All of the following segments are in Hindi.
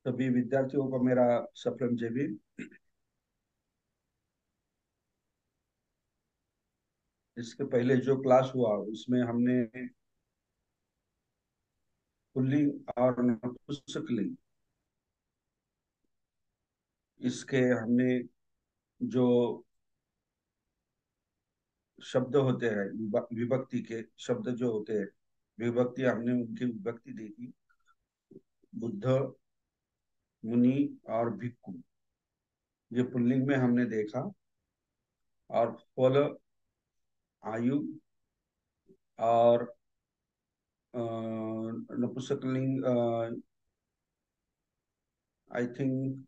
सभी विद्यार्थियों को मेरा सफरम जेबी। इसके पहले जो क्लास हुआ उसमें हमने पुल्लिंग और नपुंसकलिंग इसके हमने जो शब्द होते हैं विभक्ति के शब्द जो होते हैं विभक्ति हमने उनकी विभक्ति देखी। बुद्ध, मुनि और भिक्खु ये पुल्लिंग में हमने देखा। और फल, आयु और नपुंसकलिंग आई थिंक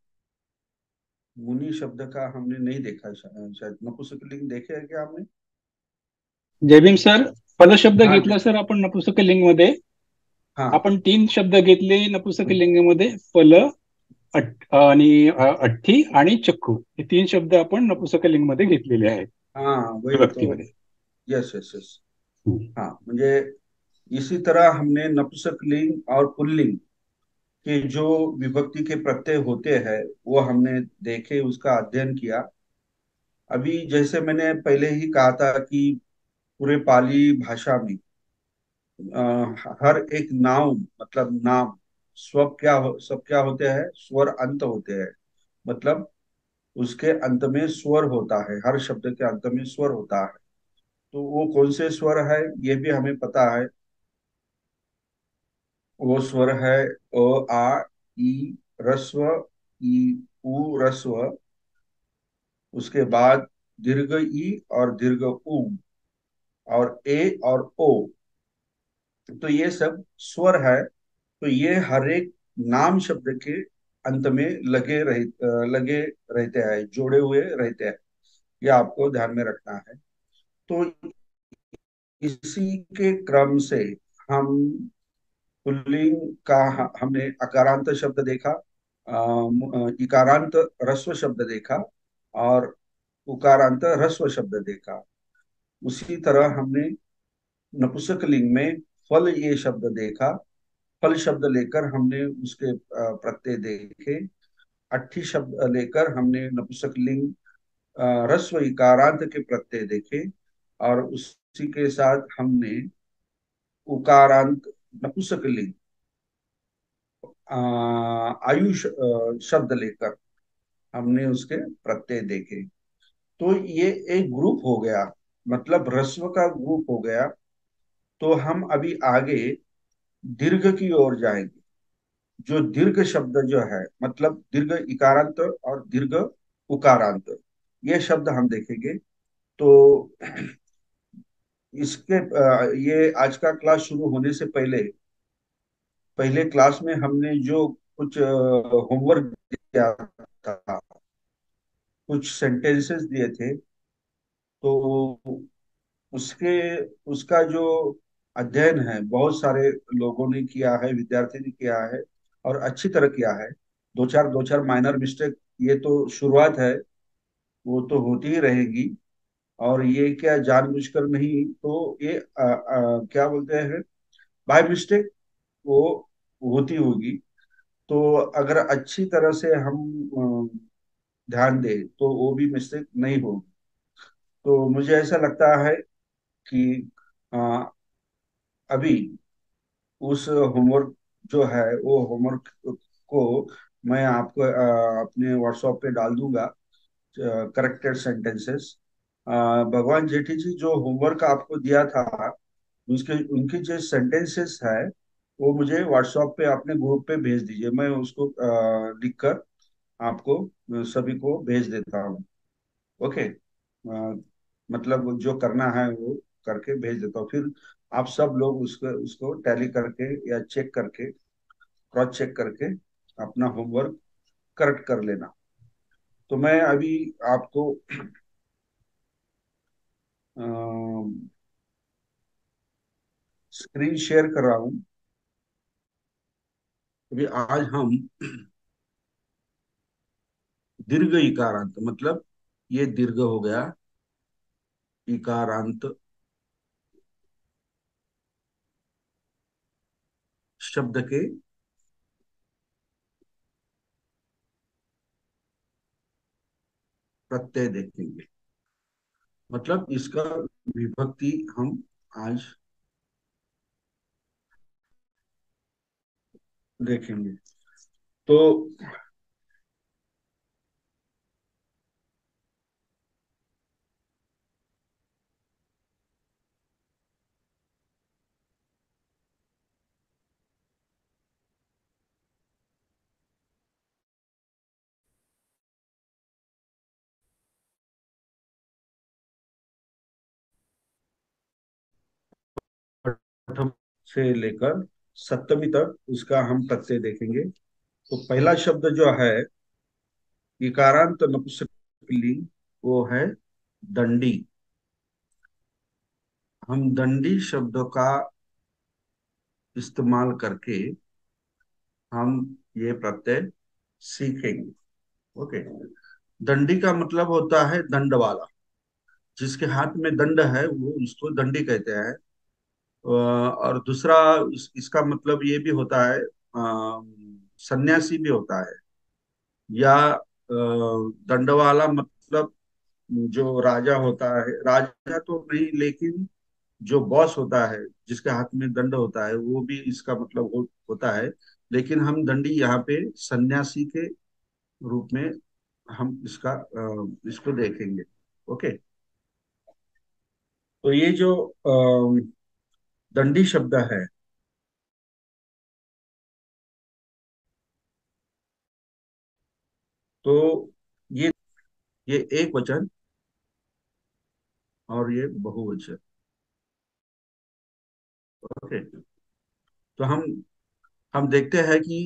मुनि शब्द का हमने नहीं देखा। शायद नपुंसकलिंग देखे है क्या आपने? जय भीम सर. फल शब्द हाँ घेतला सर आपण नपुंसकलिंग मध्ये. हाँ आपण तीन शब्द घेतले नपुंसकलिंगामध्ये. फल, आणि अठ्ठी आणि चक्कू हे तीन शब्द आपण नपुंसकलिंग मध्ये घेतलेले आहेत हाँ वही तो। विभक्तीमध्ये. Yes yes yes. हम्म. हाँ मुझे इसी तरह हमने नपुंसकलिंग और पुल्लिंग के जो विभक्ति के प्रत्यय होते हैं वो हमने देखे, उसका अध्ययन किया। अभी जैसे मैंने पहले ही कहा था कि पूरे पाली भाषा में हर एक नाउन मतलब नाम सब क्या होते हैं, स्वर अंत होते हैं। मतलब उसके अंत में स्वर होता है, हर शब्द के अंत में स्वर होता है। तो वो कौन से स्वर है ये भी हमें पता है। वो स्वर है अ, आ, ई, रस्व, ई, उ रस्व। उसके बाद दीर्घ ई और दीर्घ उ और ए और ओ। तो ये सब स्वर है। तो ये हर एक नाम शब्द के अंत में लगे रहते हैं, जोड़े हुए रहते हैं। ये आपको ध्यान में रखना है। तो इसी के क्रम से हम पुल्लिंग का हमने अकारांत शब्द देखा, इकारांत ह्रस्व शब्द देखा और उकारांत ह्रस्व शब्द देखा। उसी तरह हमने नपुंसकलिंग में फल ये शब्द देखा। फल शब्द लेकर हमने उसके प्रत्यय देखे। अट्ठी शब्द लेकर हमने नपुंसकलिंग ह्रस्व इकारांत के प्रत्यय देखे। और उसी के साथ हमने उकारांत नपुंसकलिंग शब्द लेकर हमने उसके प्रत्यय देखे। तो ये एक ग्रुप हो गया, मतलब ह्रस्व का ग्रुप हो गया। तो हम अभी आगे दीर्घ की ओर जाएंगे। जो दीर्घ शब्द जो है, मतलब दीर्घ इकारांत और दीर्घ उकारांत, ये शब्द हम देखेंगे। तो ये आज का क्लास शुरू होने से पहले पहले क्लास में हमने जो कुछ होमवर्क दिया था, कुछ सेंटेंसेस दिए थे। तो उसके उसका जो अध्ययन है बहुत सारे लोगों ने किया है, विद्यार्थी ने किया है और अच्छी तरह किया है। दो चार माइनर मिस्टेक, ये तो शुरुआत है, वो तो होती ही रहेगी। और ये क्या जानबूझकर नहीं, तो ये क्या बोलते हैं, बाय मिस्टेक वो होती होगी। तो अगर अच्छी तरह से हम ध्यान दें तो वो भी मिस्टेक नहीं होगी। तो मुझे ऐसा लगता है कि अ, अभी उस होमवर्क जो है वो होमवर्क को मैं आपको अपने व्हाट्सएप पे डाल दूंगा, करेक्टेड सेंटेंसेस। भगवान जेठी जी जो होमवर्क आपको दिया था उसके उनकी जो सेंटेंसेस है वो मुझे व्हाट्सएप पे अपने ग्रुप पे भेज दीजिए। मैं उसको लिखकर आपको सभी को भेज देता हूँ। ओके। मतलब जो करना है वो करके भेज देता हूँ। फिर आप सब लोग उसको उसको टैली करके या चेक करके, क्रॉस चेक करके अपना होमवर्क करेक्ट कर लेना। तो मैं अभी आपको स्क्रीन शेयर कर रहा हूँ। अभी आज हम दीर्घ इकारांत, मतलब ये दीर्घ हो गया, इकारांत शब्द के प्रत्यय देखेंगे। मतलब इसका विभक्ति हम आज देखेंगे। तो प्रथम से लेकर सप्तमी तक उसका हम प्रत्यय देखेंगे। तो पहला शब्द जो है इकारांत नपुंसकलिंग, वो है दंडी। हम दंडी शब्द का इस्तेमाल करके हम ये प्रत्यय सीखेंगे। ओके। दंडी का मतलब होता है दंड वाला। जिसके हाथ में दंड है वो उसको दंडी कहते हैं। और दूसरा इसका मतलब ये भी होता है, सन्यासी भी होता है। या दंड वाला मतलब जो राजा होता है, राजा तो नहीं लेकिन जो बॉस होता है जिसके हाथ में दंड होता है वो भी इसका मतलब होता है। लेकिन हम दंडी यहाँ पे सन्यासी के रूप में हम इसको देखेंगे। ओके। तो ये जो दंडी शब्द है, तो ये ये एक वचन और ये बहुवचन। ओके। तो हम देखते हैं कि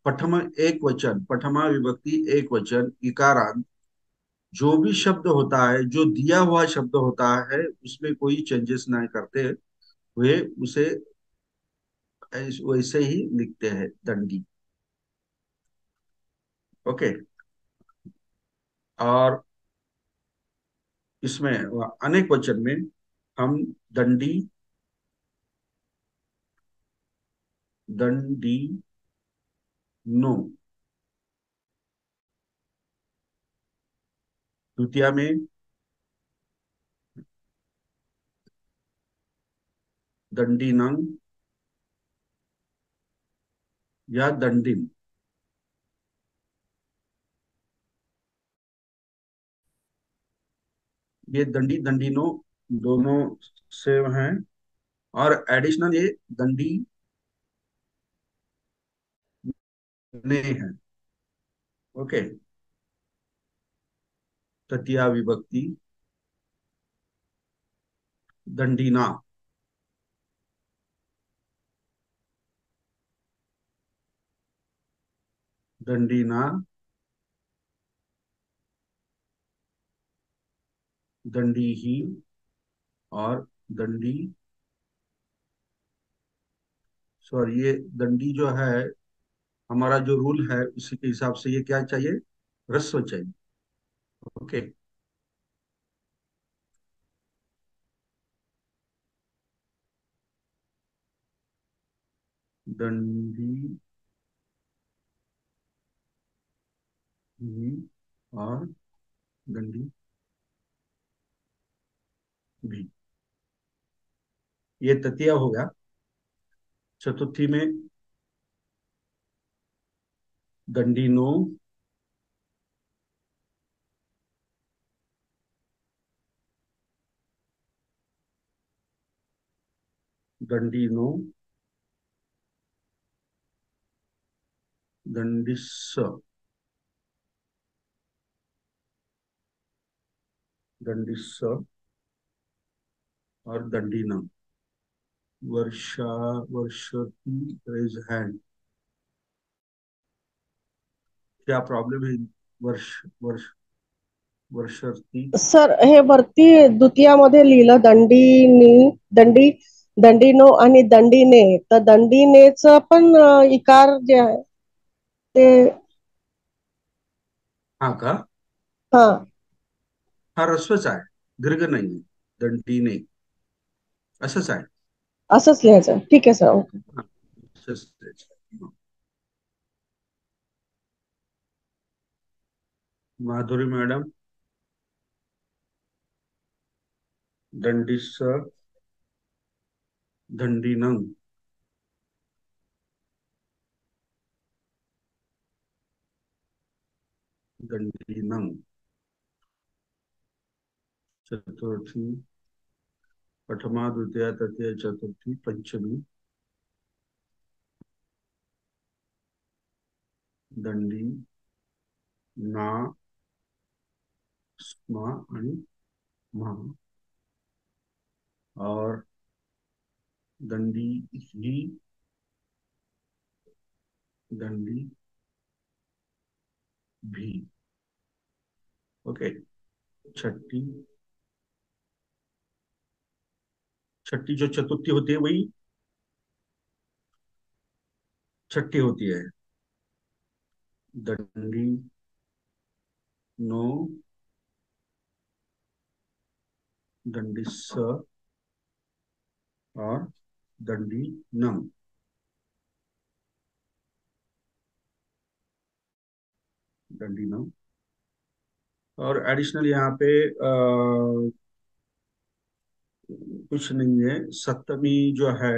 प्रथम एक वचन, प्रथमा विभक्ति एक वचन इकारांत, जो भी शब्द होता है, जो दिया हुआ शब्द होता है उसमें कोई चेंजेस ना करते हुए उसे वैसे ही लिखते हैं, दंडी। ओके। और इसमें अनेक वचन में हम दंडी, दंडी नो, द्वितीया में दंडी नंग या दंडिन, ये दंडी दंडिनो दोनों सेम हैं। और एडिशनल ये दंडी ने है। ओके। तृतीया विभक्ति दंडीना, दंडीना, दंडी ही और दंडी। सॉरी, ये दंडी जो है, हमारा जो रूल है उसी के हिसाब से ये क्या चाहिए, ह्रस्व चाहिए। ओके। दंडी ही और दंडी भी, ये तृतीय हो गया। चतुर्थी में दंडी नो, दंडी नो, दंडिस, दंडिस और दंडीना। वर्षा, वर्षती रेज हैंड, क्या प्रॉब्लम है? वर्ष, वर्ष, वर्षती। सर हे वरती द्वितीयामध्ये लिहिलं दंडीनी, दंडी, दंडीनो आणि दंडीने, तर दंडीनेच पण इकार जे आहे ते, हाँ का? हा हा रस्वच आहे, दीर्घ नाही, दंडीने असंच आहे। असंच लिहायचं, ठीक आहे सर, ओके. हाँ, असंच लिहायचं। माधुरी मैडम। दंडिस दंडिनं दंडिनं चतुर्थी प्रथमा द्वितीया तृतीया चतुर्थी पंचमी दंडी ना स्मा आणि मा और दंडी ही दंडी भी। ओके। छठी छठी जो चतुर्थी होती है वही छठी होती है। दंडी नो दंडी स और दंडी नम। दंडी नम और एडिशनल यहाँ पे कुछ नहीं है। सप्तमी जो है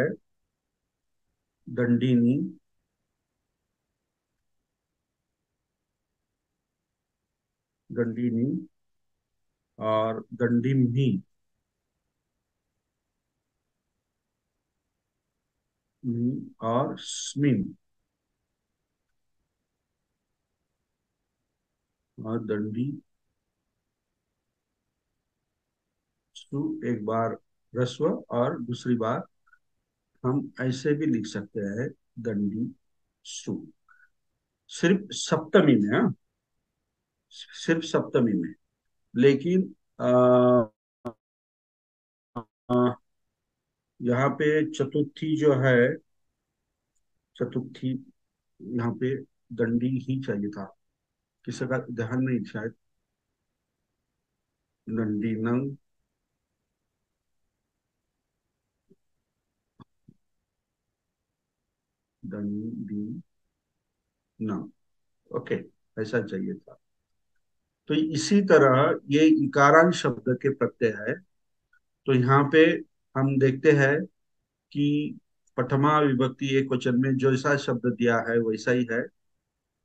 दंडिनी दंडिनी और दंडिमनी और स्मिन और दंडी सु। एक बार ह्रस्व और दूसरी बार हम ऐसे भी लिख सकते हैं दंडी सु। सिर्फ सप्तमी में, हाँ, सिर्फ सप्तमी में। लेकिन यहाँ पे चतुर्थी जो है चतुर्थी यहाँ पे दंडी ही चाहिए था, किसी का ध्यान नहीं शायद। दंडी नंग दंडी नंग। ओके, ऐसा चाहिए था। तो इसी तरह ये इकारांत शब्द के प्रत्यय है। तो यहाँ पे हम देखते हैं कि प्रथमा विभक्ति एक वचन में जैसा शब्द दिया है वैसा ही है,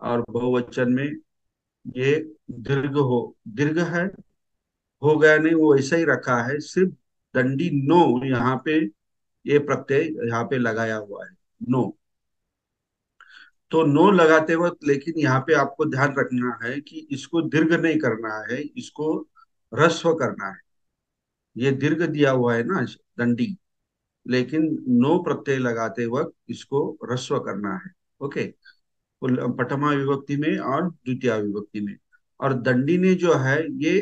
और बहुवचन में ये दीर्घ है, हो गया नहीं, वो ऐसा ही रखा है। सिर्फ दंडी नो यहाँ पे ये प्रत्यय यहाँ पे लगाया हुआ है, नो। तो नो लगाते वक्त लेकिन यहाँ पे आपको ध्यान रखना है कि इसको दीर्घ नहीं करना है, इसको ह्रस्व करना है। ये दीर्घ दिया हुआ है ना दंडी, लेकिन नो प्रत्यय लगाते वक्त इसको ह्रस्व करना है। ओके। प्रथमा विभक्ति में और द्वितीय विभक्ति में। और दंडिनी जो है ये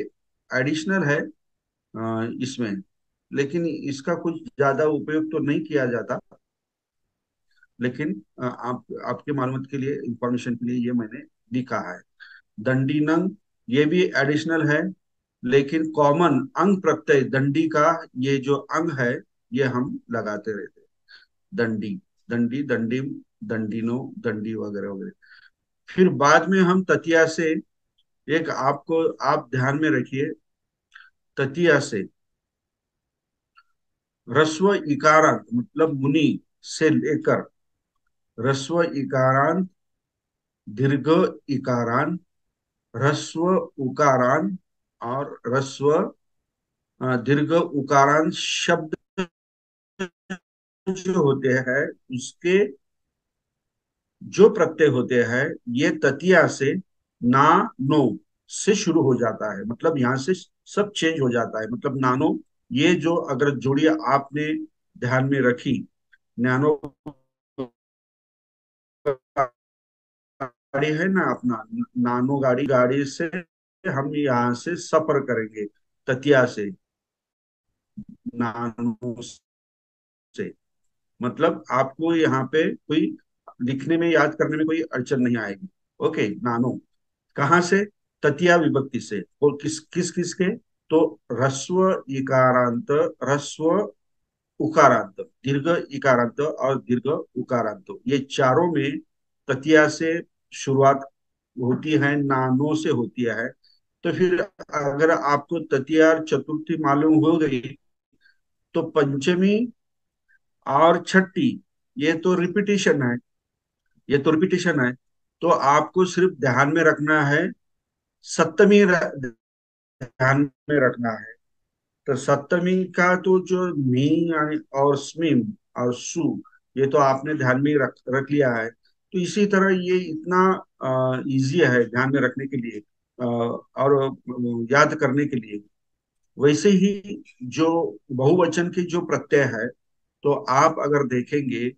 एडिशनल है इसमें, लेकिन इसका कुछ ज्यादा उपयोग तो नहीं किया जाता। लेकिन आप आपके मालूमात के लिए, इंफॉर्मेशन के लिए ये मैंने लिखा है। दंडी नंग ये भी एडिशनल है, लेकिन कॉमन अंग प्रत्यय दंडी का ये जो अंग है ये हम लगाते रहते हैं। दंडी दंडी दंडिम दंडिनो दंडी वगैरह वगैरह। फिर बाद में हम ततिया से, एक आपको आप ध्यान में रखिए, ततिया से ह्रस्व इकारांत मतलब मुनि से लेकर ह्रस्व इकारांत, दीर्घ इकारांत, ह्रस्व उकारांत और ह्रस्व दीर्घ उकारांत शब्द जो होते हैं उसके जो प्रत्यय होते हैं ये ततिया से ना नो से शुरू हो जाता है। मतलब यहाँ से सब चेंज हो जाता है। मतलब नानो, ये जो अगर जोड़ी आपने ध्यान में रखी, नैनो गाड़ी है ना अपना, नानो गाड़ी, गाड़ी से हम यहाँ से सफर करेंगे ततिया से, नानो से। मतलब आपको यहाँ पे कोई लिखने में, याद करने में कोई अड़चन नहीं आएगी। ओके। नानो कहाँ से? ततिया विभक्ति से। और किस किस किस के? तो ह्रस्व इकारांत, ह्रस्व उकारांत, दीर्घ इकारांत और दीर्घ उकारांत, ये चारों में ततिया से शुरुआत होती है, नानो से होती है। तो फिर अगर आपको ततिया चतुर्थी मालूम हो गई तो पंचमी और छठी, ये तो रिपीटिशन है, ये तो रिपीटिशन है। तो आपको सिर्फ ध्यान में रखना है, सप्तमी ध्यान में रखना है। तो सप्तमी का तो जो मी और स्मिम और सु, ये तो आपने ध्यान में रख रख लिया है। तो इसी तरह ये इतना इजी है ध्यान में रखने के लिए, और याद करने के लिए। वैसे ही जो बहुवचन की जो प्रत्यय है, तो आप अगर देखेंगे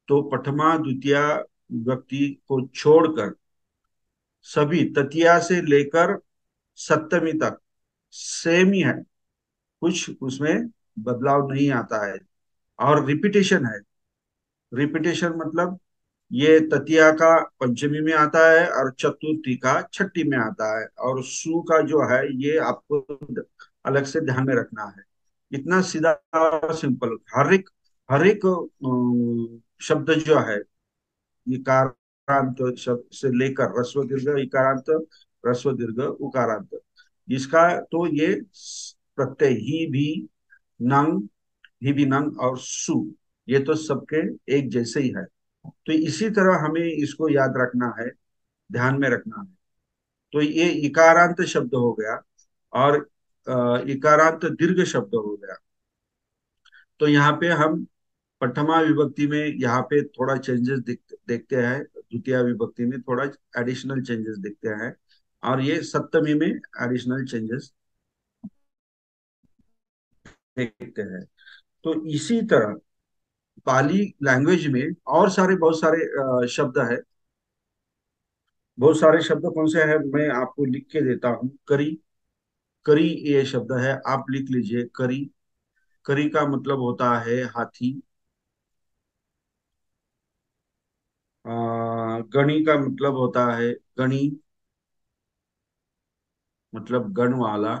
तो प्रथमा द्वितीया विभक्ति को छोड़कर सभी तृतीया से लेकर सप्तमी तक सेम ही है, कुछ उसमें बदलाव नहीं आता है। और रिपीटेशन है, रिपीटेशन मतलब ये तृतीया का पंचमी में आता है और चतुर्थी का छठी में आता है, और सु का जो है ये आपको अलग से ध्यान में रखना है। इतना सीधा और सिंपल। हर एक शब्द जो है, इकारांत शब्द से लेकर ह्रस्व दीर्घ इकारांत, ह्रस्व दीर्घ उकारांत, इसका तो ये प्रत्यय ही भी, नंग, ही भी नंग और सु, ये तो सबके एक जैसे ही है। तो इसी तरह हमें इसको याद रखना है, ध्यान में रखना है। तो ये इकारांत शब्द हो गया, और इकारांत दीर्घ शब्द हो गया। तो यहाँ पे हम प्रथमा विभक्ति में यहाँ पे थोड़ा चेंजेस देखते हैं, द्वितीय विभक्ति में थोड़ा एडिशनल चेंजेस देखते हैं, और ये सप्तमी में एडिशनल चेंजेस देखते हैं। तो इसी तरह पाली लैंग्वेज में और बहुत सारे शब्द है। बहुत सारे शब्द कौन से हैं, मैं आपको लिख के देता हूँ। करी, करी ये शब्द है, आप लिख लीजिए करी। करी का मतलब होता है हाथी। गणी का मतलब होता है गणी, मतलब गण वाला।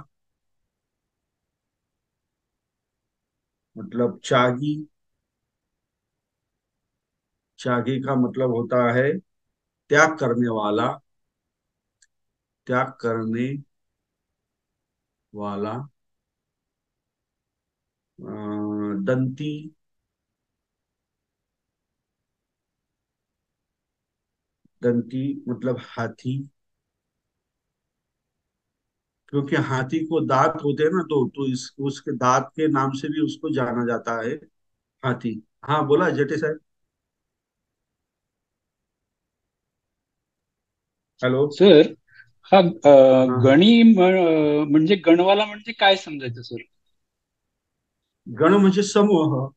मतलब चागी, चागी का मतलब होता है त्याग करने वाला, त्याग करने वाला। दंती, दंती मतलब हाथी, क्योंकि हाथी को दांत होते हैं ना, तो उसके दांत के नाम से भी उसको जाना जाता है, हाथी। हाँ बोला जेठे साहब। हेलो। सर, हा हाँ, गणी म्हणजे गणवाला म्हणजे काय समजायचं सर? गण म्हणजे समूह।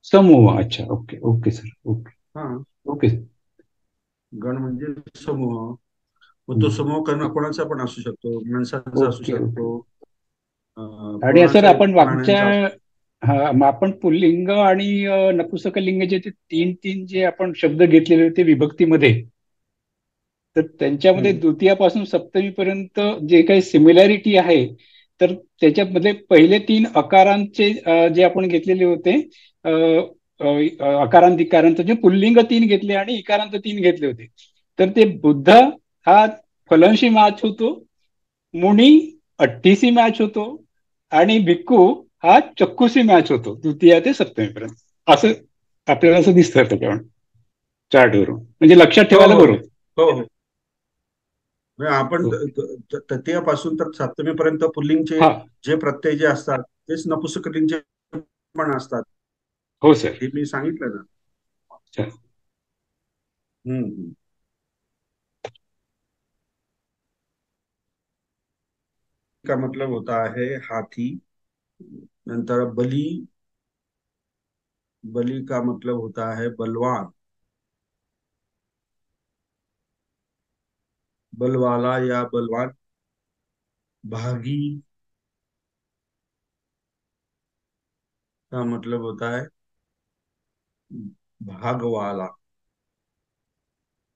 समूह, अच्छा, ओके ओके सर, ओके हाँ, ओके. गण म्हणजे समूह. मग तो हम्म. समूह कोणाचा पण असू शकतो, माणसांचा असू ओके ओके. शकतो, आणि सर कोणाचाही आपण मागच्या प्राण्यांचा असू. हा मग आपण पुल्लिंग आणि नपुंसकलिंग जे ते तीन तीन जे आपण शब्द घेतलेले होते विभक्तीमध्ये, तर त्यांच्यामध्ये हम्म, द्वितीयापासून सप्तमीपर्यंत जे काही सिमिलॅरिटी आहे, तर त्याच्यामध्ये पहिले तीन अकारांचे जे आपण घेतलेले होते, अ, अकारांत इकारांत जे पुल्लिंग तीन घेतले आणि इकारांत तीन घेतले होते. तर ते बुद्ध हा फलंशी मॅच होतो, मुनी अठ्ठीसी मॅच होतो, आणि भिक्खू हा चक्कुसी मॅच होतो तृतीया ते सप्तमीपर्यंत. असं आपल्याला असं दिसतं त्याच्यावर चार्टवरून, म्हणजे लक्षात हो ठेवायला हो बरं. हो हो. म्हणजे आपण ओके. तृतीयापासून तर सप्तमीपर्यंत पुल्लिंगचे हा. जे प्रत्यय जे असतात तेच नपुंसकलिंगचे पण असतात, हो सर. हे मी सांगितलं ना. अच्छा. हम्म. का मतलब होता है हाथी। नंतर बलि, बलि का मतलब होता है बलवान, बलवाला या बलवान। भागी का मतलब होता है भागवाला,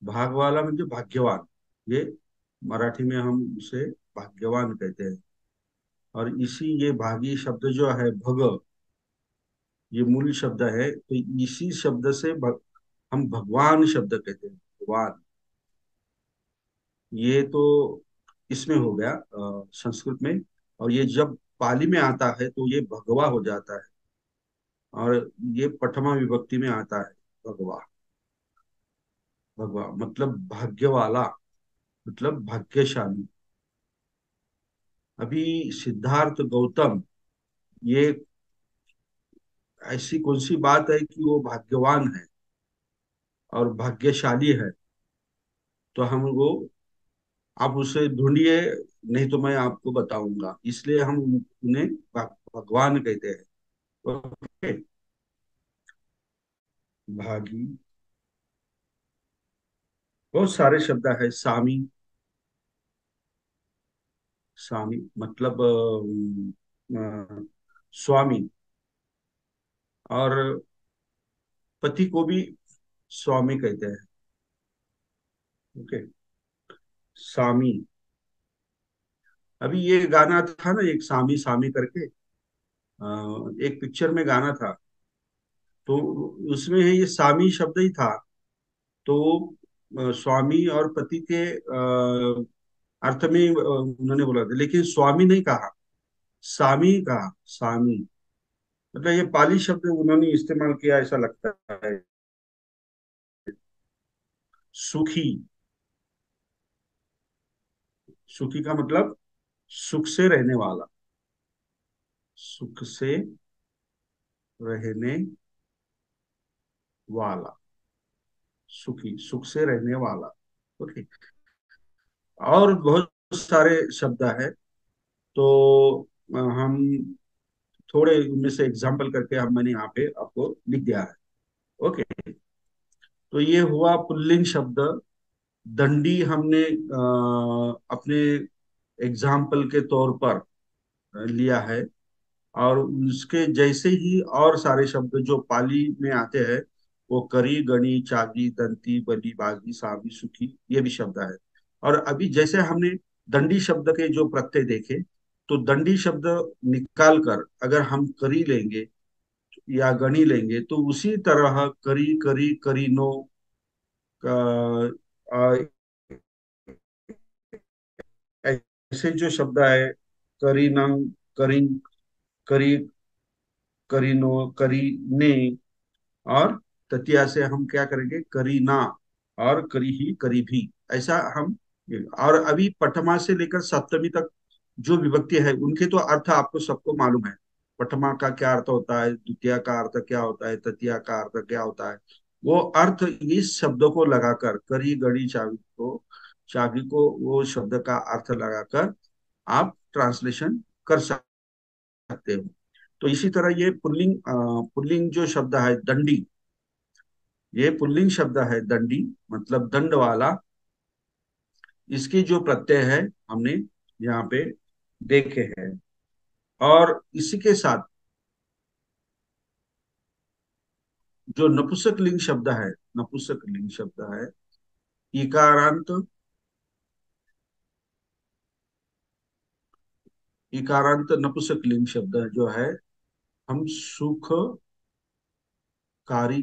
भागवाला म्हणजे भाग्यवान। ये मराठी में हम उसे भाग्यवान कहते हैं। और इसी ये भागी शब्द जो है भग, ये मूल शब्द है, तो इसी शब्द से हम भगवान शब्द कहते हैं, भगवान। ये तो इसमें हो गया संस्कृत में। और ये जब पाली में आता है तो ये भगवा हो जाता है। और ये प्रथमा विभक्ति में आता है। भगवा, भगवा मतलब भाग्य वाला, मतलब भाग्यशाली। अभी सिद्धार्थ गौतम, ये ऐसी कौन सी बात है कि वो भाग्यवान है और भाग्यशाली है? तो हम वो, आप उसे ढूंढिए, नहीं तो मैं आपको बताऊंगा, इसलिए हम उन्हें भगवान कहते हैं। ओके। भागी, बहुत सारे शब्द है। सामी, सामी मतलब स्वामी। और पति को भी स्वामी कहते हैं। ओके। सामी। अभी ये गाना था ना एक, सामी सामी करके, एक पिक्चर में गाना था, तो उसमें ये सामी शब्द ही था। तो स्वामी और पति के अर्थ में उन्होंने बोला था, लेकिन स्वामी नहीं कहा, सामी कहा। सामी मतलब ये पाली शब्द उन्होंने इस्तेमाल किया ऐसा लगता है। सुखी, सुखी का मतलब सुख से रहने वाला, सुख से रहने वाला, सुखी, सुख से रहने वाला। ओके। और बहुत सारे शब्द है, तो हम थोड़े उनमें से एग्जाम्पल करके हम, मैंने यहाँ पे आपको लिख दिया है। ओके। तो ये हुआ पुल्लिंग शब्द। दंडी हमने अपने एग्जाम्पल के तौर पर लिया है। और उसके जैसे ही और सारे शब्द जो पाली में आते हैं, वो करी, गणी, चागी, दंती, बली, बागी, सावी, सुखी, ये भी शब्द है। और अभी जैसे हमने दंडी शब्द के जो प्रत्यय देखे, तो दंडी शब्द निकाल कर अगर हम करी लेंगे या गणी लेंगे, तो उसी तरह करी, करी, करीनो, अ, ऐसे जो शब्द है, करीनंग, करीन, करी, करीनो, करीने, और ततिया से हम क्या करेंगे, करीना, और करी ही, करी भी, ऐसा हम। और अभी पठमा से लेकर सप्तमी तक जो विभक्ति है, उनके तो अर्थ आपको सबको मालूम है। पठमा का क्या अर्थ होता है, द्वितीय का अर्थ क्या होता है, तृतीया का अर्थ क्या होता है, वो अर्थ इस शब्दों को लगाकर, करी, गड़ी, चाबी को, चाबी को, वो शब्द का अर्थ लगाकर आप ट्रांसलेशन कर सकते हो। तो इसी तरह ये पुल्लिंग, पुल्लिंग जो शब्द है दंडी, ये पुल्लिंग शब्द है दंडी, मतलब दंड वाला। इसके जो प्रत्यय है हमने यहाँ पे देखे हैं। और इसी के साथ जो नपुंसक लिंग शब्द है, नपुंसक लिंग शब्द है इकारांत, इकारांत नपुंसक लिंग शब्द जो है, हम सुखकारी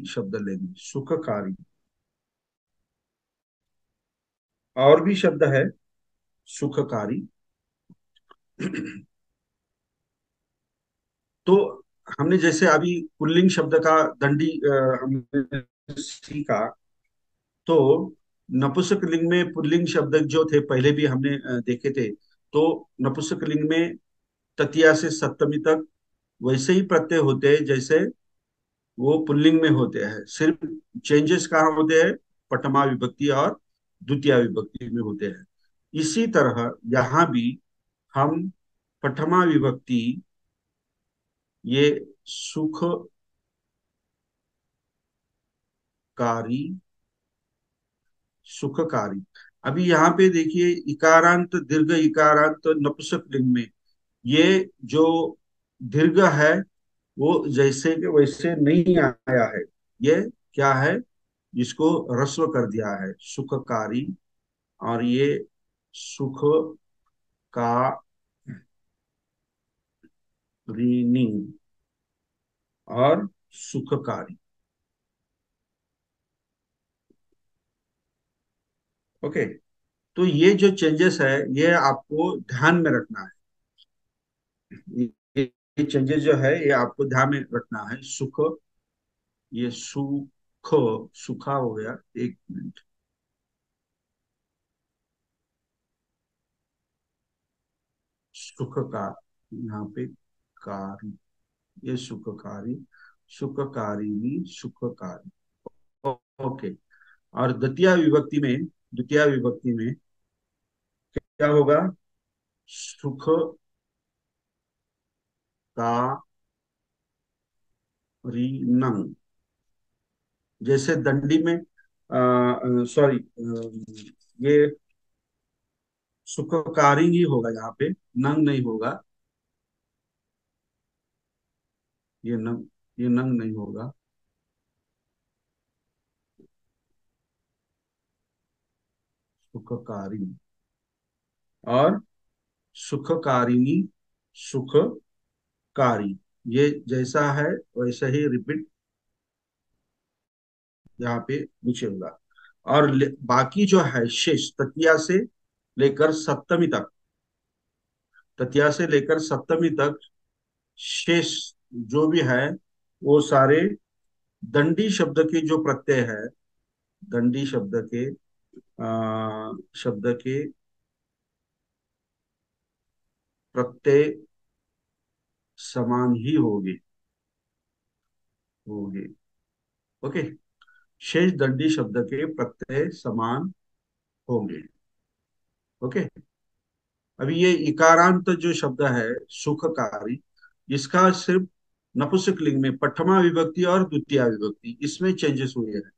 शब्द लेंगे, सुखकारी। और भी शब्द है सुखकारी। तो हमने जैसे अभी पुल्लिंग शब्द का दंडी हमने सीखा, तो नपुंसक लिंग में पुल्लिंग शब्द जो थे पहले भी हमने देखे थे। तो नपुंसक लिंग में तृतीया से सप्तमी तक वैसे ही प्रत्यय होते हैं जैसे वो पुल्लिंग में होते हैं, सिर्फ चेंजेस कहाँ होते हैं, प्रथमा विभक्ति और द्वितीय विभक्ति में होते हैं। इसी तरह यहाँ भी हम प्रथमा विभक्ति, ये सुखकारी, सुखकारी। अभी यहाँ पे देखिए, इकारांत, दीर्घ इकारांत नपुंसक लिंग में ये जो दीर्घ है, वो जैसे के वैसे नहीं आया है। ये क्या है, इसको ह्रस्व कर दिया है, सुखकारी। और ये सुख का ऋणी और सुखकारी। ओके। तो ये जो चेंजेस है, ये आपको ध्यान में रखना है। ये चेंजेस जो है ये आपको ध्यान में रखना है। सुख, ये सुख, सुखा हो गया, एक मिनट, सुख का, यहाँ पे कारी, ये सुखकारी, सुखकारिणी, सुखकारी। ओके। और द्वितीय विभक्ति में क्या होगा? सुख का रीनंग। जैसे दंडी में, सॉरी, ये सुखकारी ही होगा, यहाँ पे नंग नहीं होगा। ये नंग नहीं होगा। सुखकारी और सुखकारिणी, सुखकारी, ये जैसा है वैसा ही रिपीट यहाँ पे नीचे होगा। और बाकी जो है शेष, तृतीया से लेकर सप्तमी तक शेष जो भी है वो सारे दंडी शब्द के जो प्रत्यय है, दंडी शब्द के प्रत्यय समान ही होंगे। ओके। शेष दंडी शब्द के प्रत्यय समान होंगे। ओके। अभी ये इकारांत जो शब्द है सुखकारी, इसका सिर्फ नपुंसकलिंग में प्रथमा विभक्ति और द्वितीय विभक्ति इसमें चेंजेस हुए हैं।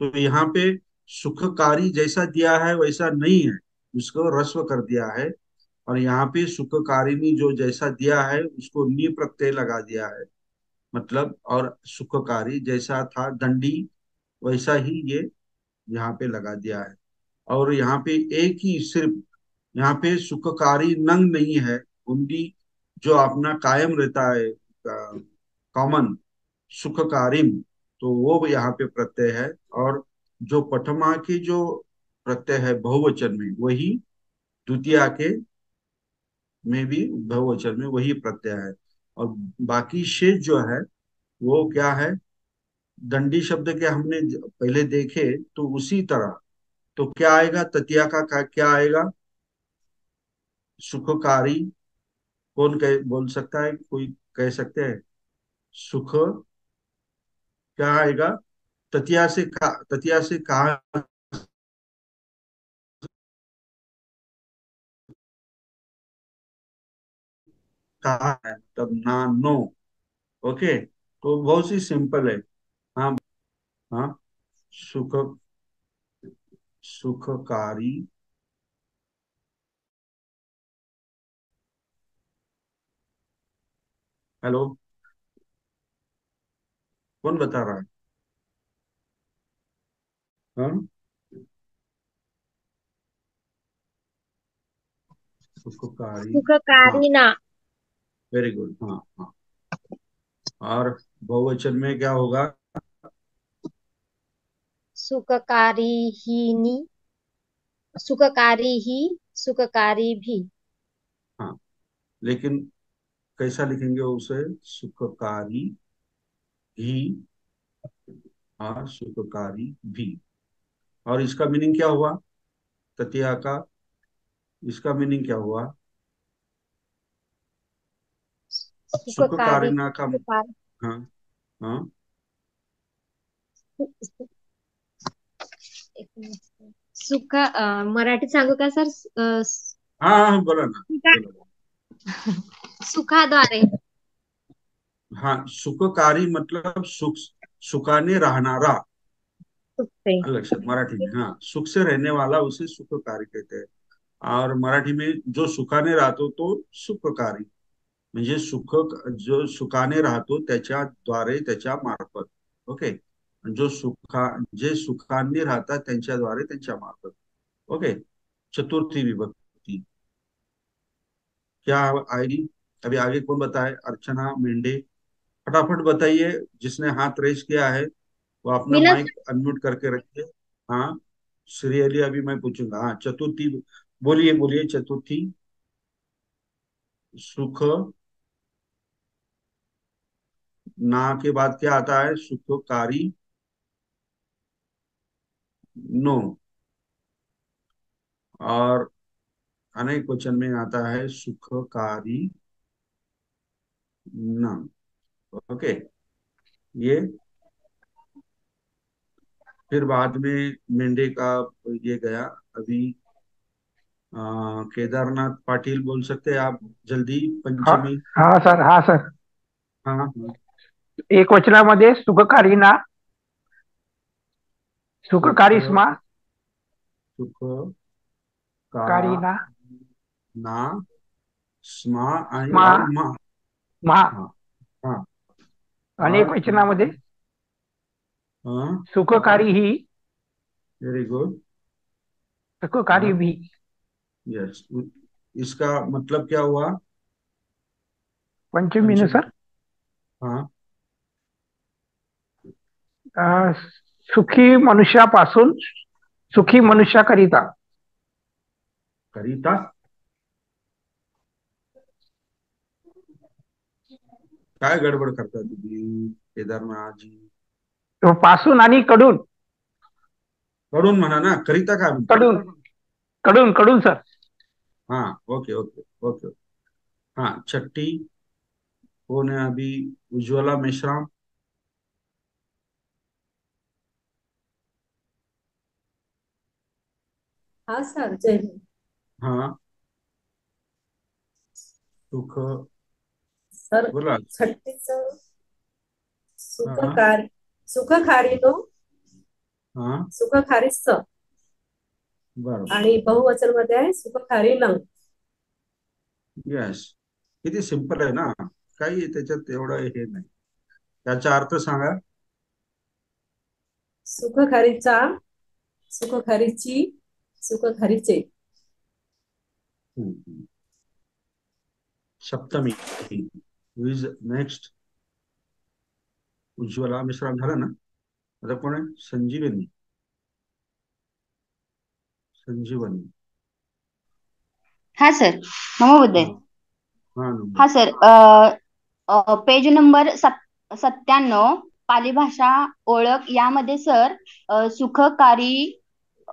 तो यहाँ पे सुखकारी जैसा दिया है वैसा नहीं है, उसको ह्रस्व कर दिया है। और यहाँ पे सुखकारिणी जो जैसा दिया है उसको नी प्रत्यय लगा दिया है, मतलब। और सुखकारी जैसा था दंडी वैसा ही ये यहाँ पे लगा दिया है। और यहाँ पे एक ही सिर्फ, यहाँ पे सुखकारी नंग नहीं है, उनकी जो अपना कायम रहता है कॉमन, सुखकारिम, तो वो यहाँ पे प्रत्यय है। और जो पठमा की जो प्रत्यय है बहुवचन में, वही द्वितीया के में भी बहुवचन में वही प्रत्यय है। और बाकी शेष जो है वो क्या है, दंडी शब्द के हमने पहले देखे तो उसी तरह। तो क्या आएगा, तृतीया का क्या आएगा? सुखकारी। कौन बोल सकता है, कोई कह सकते हैं? सुख क्या आएगा? तृतीया से कहा, कहा है तब ना, नो। ओके, तो बहुत ही सिंपल है। हाँ। हाँ। सुख, सुखकारी। हेलो, कौन बता रहा है? हाँ, सुखकारी। हाँ, सुखकारी ना। Very good. हाँ हाँ। और बहुवचन में क्या होगा? सुखकारी ही नी। सुखकारी ही, सुखकारी भी। हाँ, लेकिन कैसा लिखेंगे उसे? सुखकारी ही और सुखकारी भी। और इसका मीनिंग क्या हुआ? ततिया का इसका मीनिंग क्या हुआ? सुखकारी, सुखकारिणा का। सुखकारी। हाँ। हाँ। एक मिनिट. मराठीत सांगू का सर? हाँ हाँ, बोला ना, बोला। सुखाद्वारे. हाँ, सुखकारी मतलब सुख, सुखाने रहनारा। सुख से. लक्षात मराठी में, हाँ, सुख से रहने वाला उसे सुखकारी कहते हैं। और मराठी में जो सुखाने राहतो तो सुखकारी, म्हणजे जो सुखाने राहतो त्याच्याद्वारे, त्याच्या मार्फत. ओके. जो जे सुखाने राहतात त्यांच्याद्वारे, त्यांच्या मार्फत. ओके। चतुर्थी विभक्ति क्या आएगी? अभी आगे कौन बताए? अर्चना मेंढे, फटाफट बताइए। जिसने हाथ रेस किया है वो अपना मिला माइक अनम्यूट करके रखिए। हाँ, सीरियली अभी मैं पूछूंगा। हाँ, चतुर्थी, बोलिए बोलिए। चतुर्थी, सुख, ना के बाद क्या आता है? सुखकारी नो। और अनेक वचन में आता है सुखकारी न। ओके। ये फिर बाद में मेंढे का ये गया। अभी केदारनाथ पाटिल बोल सकते हैं आप जल्दी, हाँ पंचमी। हाँ सर, हाँ सर. हाँ हाँ। एक वचनामध्ये सुखकारी ना, सुख सुखकारी स्मा, सुख का कारी ना, ना स्मा आणि स्मा, और मा। महा. हाँ हाँ। अनेक और वचनामध्ये हाँ, सुखकारी ही, वेरी गुड। सुखकारी और भी. यस, इसका मतलब क्या हुआ? पंचमी पंचमी। नुसार हाँ। अं, सुखी मनुष्यापासून सुखी मनुष्याकरिता. करिता काय गडबड करता तुम्ही केदारनाथजी? तो पासून आणि कडून. कडून म्हणा ना, करिता काय म्हणता? कडून कडून कडून सर. हाँ ओके ओके ओके। हाँ, छठी कौन है अभी? उज्ज्वला मेश्राम। हा सर, जय हिंद. हाँ, सुख सर, बोला। छट्टीच हाँ सुखकार सुखखारीनो, हाँ, सुखखारीच, बरोबर। आणि बहुवचन मध्ये आहे सुखखारी न. यस, किती सिंपल आहे ना, काही त्याच्यात एवढं हे नाही. त्याचा अर्थ सांगा. सुखखारीचा, सुखखारीची, सुखखारीचे. हम्म. सप्तमी इज नेक्स्ट. उज्ज्वला मिश्रा झालं ना. आता कोण आहे? संजीवनी. संजीवनी. हा सर, नमोदय. हाँ हाँ नंबर। हा सर, पेज नंबर 97, पालीभाषा ओळख यामध्ये सर, सुखकारी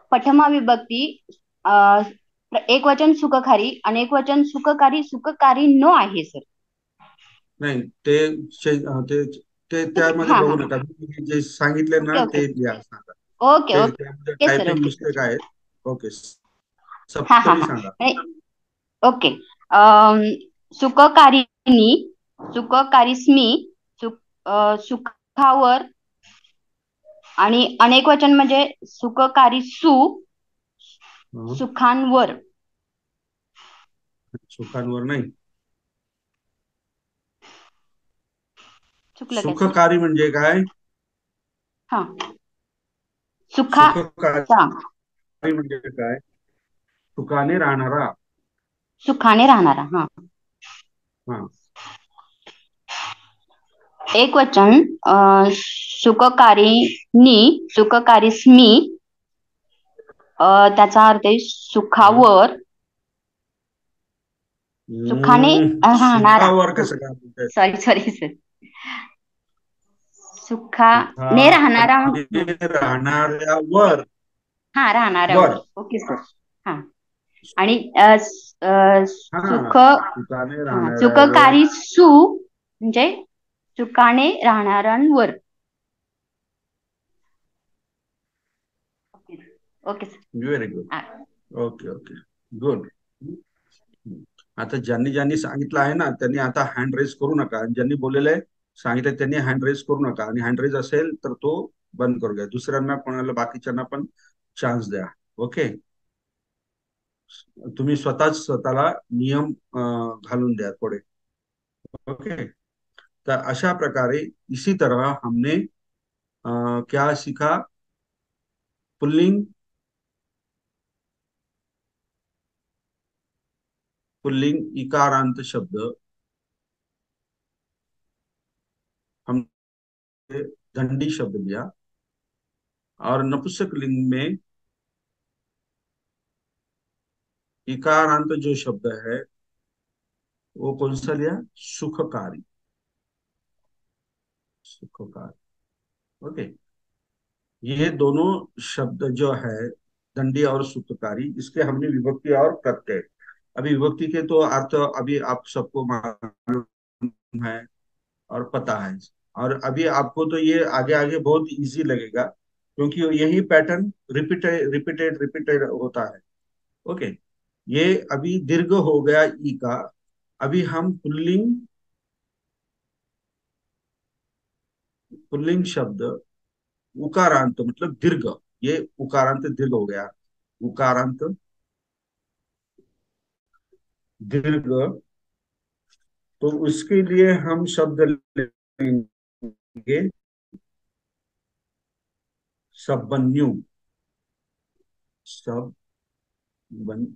प्रथमा विभक्ती, अ, एक वचन सुखकारी, अनेक वचन सुखकारी, सुखकारी नो आहे सर. नाही, ते ते त्यामध्ये हा बघू हा. नका. मी जे सांगितले ना ओके ओके. ते लिहा सांगा. ओके ते त्यामध्ये okay sir. Typing okay mistake sir. आहेत. ओके, हा हा सप्तमी हा. सांगा. ओके. सुखकारिणी, सुखकारिस्मी, सुखावर, आणि अनेक वचन म्हणजे सुखकारीसु, हं, सुखांवर. सुखांवर नाही. चुकलं काय सर? सुखकारी म्हणजे काय? हा, सुखाचा, सुखकारी म्हणजे काय? सुखाने राहणारा. सुखाने राहणारा. हा, हा. एक वचन, सुखकारिणी, सुखकारिस्मी, त्याचा अर्थ आहे हं. सुखावर, सुखाने राहणारा. सुखावर हा, कसं काय म्हणतात? Sorry sorry sir. सुखाने राहणारा. सुखाने राहणाऱ्यावर. हा, राहणाऱ्यावर. वर. Okay sir. हा, आणि हा, सुख, सुखाने हा, राहणाऱ्यावर. सुखकारी सु म्हणजे सुखाने राहणाऱ्यांवर. Okay okay sir. Very good. हा. Okay okay, good. आता ज्यांनी ज्यांनी सांगितलं आहे ना त्यांनी आता हँड रेज करू नका. आणि ज्यांनी बोललेलं आहे सांगितलं त्यांनी हँड रेज करू नका. आणि हँड रेज असेल तर तो बंद करू द्या. दुसऱ्यांना कोणाला बाकीच्यांना पण चान्स द्या. ओके. तुम्ही स्वतःच स्वतःला नियम घालून द्या थोडे. ओके. तो अशा प्रकारे इसी तरह हमने क्या सीखा? पुल्लिंग, पुल्लिंग इकारांत शब्द हमने दंडी शब्द लिया। और नपुंसक लिंग में इकारांत जो शब्द है वो कौन सा लिया? सुखकारी। सुखकार। ओके, ये दोनों शब्द जो है दंडी और सुखकारी, इसके हमने विभक्ति और प्रत्यय। अभी विभक्ति के तो अर्थ अभी आप सबको मालूम है और पता है, और अभी आपको तो ये आगे आगे बहुत इजी लगेगा, क्योंकि यही पैटर्न रिपीटेड रिपीटेड रिपीटेड होता है। ओके, ये अभी दीर्घ हो गया ई का। अभी हम पुल्लिंग पुल्लिंग शब्द उकारांत मतलब दीर्घ, ये उकारांत दीर्घ हो गया, उकारांत दीर्घ। तो उसके लिए हम शब्द लेंगे सबन्यु। सबन्यु,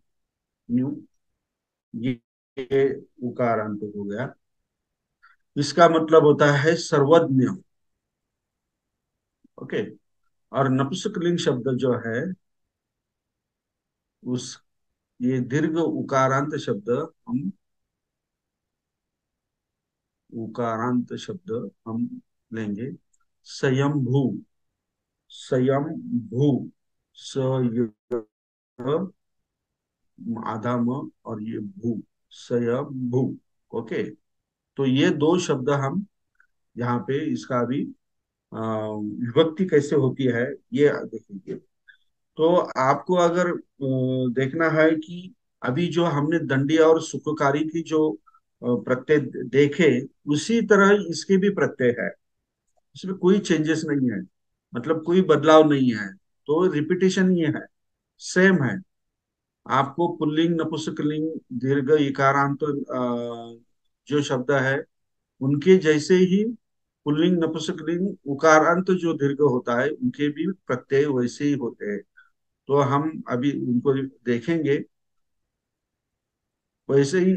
ये उकारांत हो गया। इसका मतलब होता है सर्वज्ञ। ओके, और नपुंसकलिंग शब्द जो है उस ये दीर्घ उकारांत शब्द हम उकारांत शब्द हम लेंगे स्वयंभू। स्वयंभू, स य आधा म और ये भू, स्वयंभू। ओके, तो ये दो शब्द हम यहाँ पे इसका अभी विभक्ति कैसे होती है ये देखेंगे। तो आपको अगर देखना है कि अभी जो हमने दंडी और सुखकारी की जो प्रत्यय देखे, उसी तरह इसके भी प्रत्यय है, इसमें कोई चेंजेस नहीं है, मतलब कोई बदलाव नहीं है। तो रिपीटेशन ये है, सेम है। आपको पुल्लिंग नपुंसकलिंग दीर्घ इकारांत जो शब्द है उनके जैसे ही पुल्लिंग नपुंसकलिंग उकारांत जो दीर्घ होता है उनके भी प्रत्यय वैसे ही होते हैं। तो हम अभी उनको देखेंगे वैसे ही।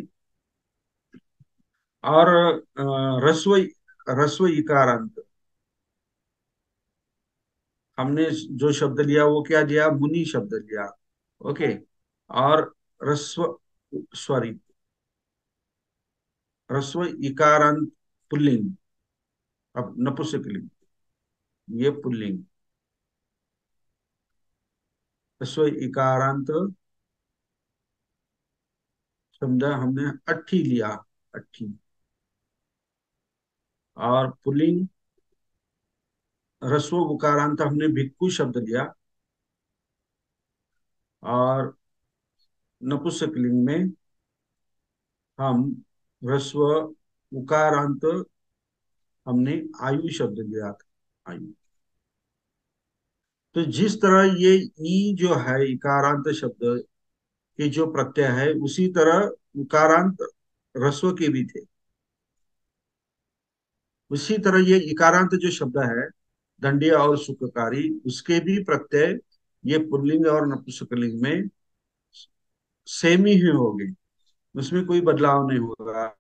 और रस्व रस्व इकारांत हमने जो शब्द लिया वो क्या लिया, मुनि शब्द लिया। ओके, और रस्व सॉरी रस्व इकारांत पुल्लिंग, अब नपुंसकलिंग, ये पुल्लिंग। रस्व इकारांत शब्द हमने अट्ठी लिया, अट्ठी। और पुल्लिंग रस्व उकारांत हमने भिक्खु शब्द लिया। और नपुंसकलिंग में हम रस्व उकारांत हमने आयु शब्द लिया था, आयु। तो जिस तरह ये ई जो है इकारांत शब्द के जो प्रत्यय है, उसी तरह उकारांत रस्व के भी थे। उसी तरह ये इकारांत जो शब्द है दंडी और सुखकारी, उसके भी प्रत्यय ये पुल्लिंग और नपुंसकलिंग में सेम ही होंगे, उसमें कोई बदलाव नहीं होगा।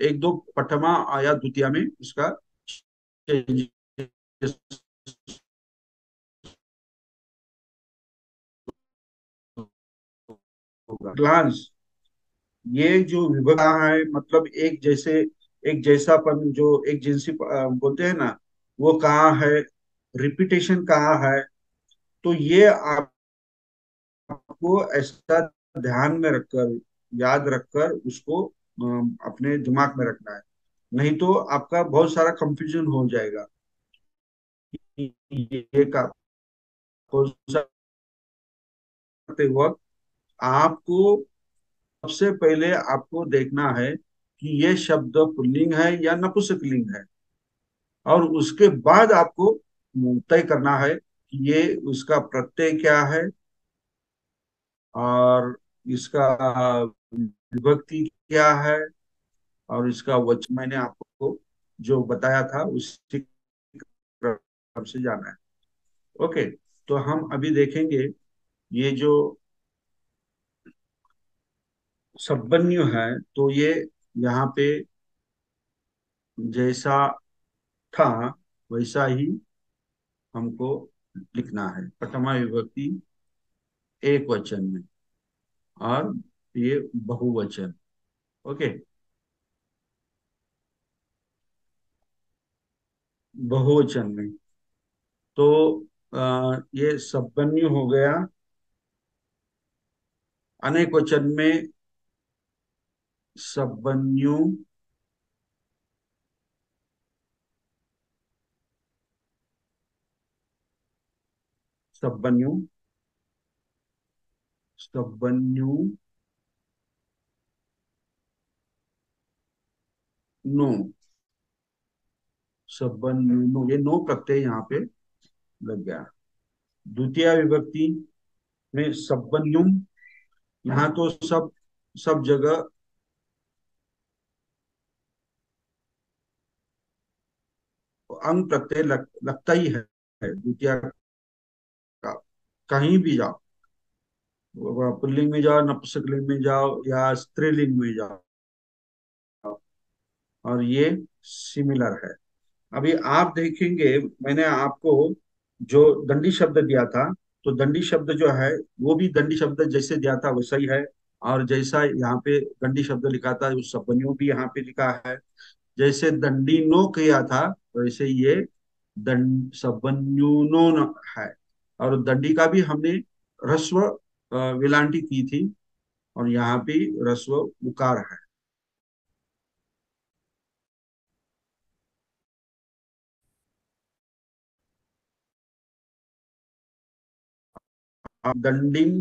एक दो प्रथमा या द्वितीय में उसका changes होगा। ग्लांस, ये जो विभक्ता है मतलब एक जैसे, एक जैसापन, जो एक जिनसी बोलते हैं ना, वो कहाँ है, रिपीटेशन कहाँ है। तो ये आपको ऐसा ध्यान में रखकर, याद रखकर उसको अपने दिमाग में रखना है, नहीं तो आपका बहुत सारा कंफ्यूजन हो जाएगा। ये का कौन सा करते वक्त आपको सबसे पहले आपको देखना है कि ये शब्द पुल्लिंग है या नपुंसकलिंग है, और उसके बाद आपको तय करना है कि ये उसका प्रत्यय क्या है और इसका विभक्ति क्या है और इसका वचन। मैंने आपको जो बताया था उसी क्रम से जाना है। ओके, तो हम अभी देखेंगे ये जो सबन्यु है, तो ये यहाँ पे जैसा था वैसा ही हमको लिखना है, प्रथमा विभक्ति एक वचन में और ये बहुवचन। ओके, बहुवचन में। तो ये सब्बन्यु हो गया। अनेक वचन में सब्बन्यु, सब्बन्यु, सब्बन्यु नो, सब्बन्यु नो, ये नो प्रत्यय यहाँ पे लग गया। द्वितीय विभक्ति में सब्बन्युम, यहाँ तो सब जगह अंग प्रत्यय लगता ही है द्वितीय का। कहीं भी जाओ, पुल्लिंग में जाओ, नपुंसकलिंग में जाओ या स्त्रीलिंग में जाओ, और ये सिमिलर है। अभी आप देखेंगे, मैंने आपको जो दंडी शब्द दिया था, तो दंडी शब्द जो है वो भी दंडी शब्द जैसे दिया था वैसा ही है। और जैसा यहाँ पे दंडी शब्द लिखा था, उस सब्बन्यु भी यहाँ पे लिखा है। जैसे दंडी नो किया था, वैसे ये दंड सब्बन्युनो है। और दंडी का भी हमने ह्रस्व विलांटी की थी, और यहाँ भी ह्रस्व उकार है। अब दंडिम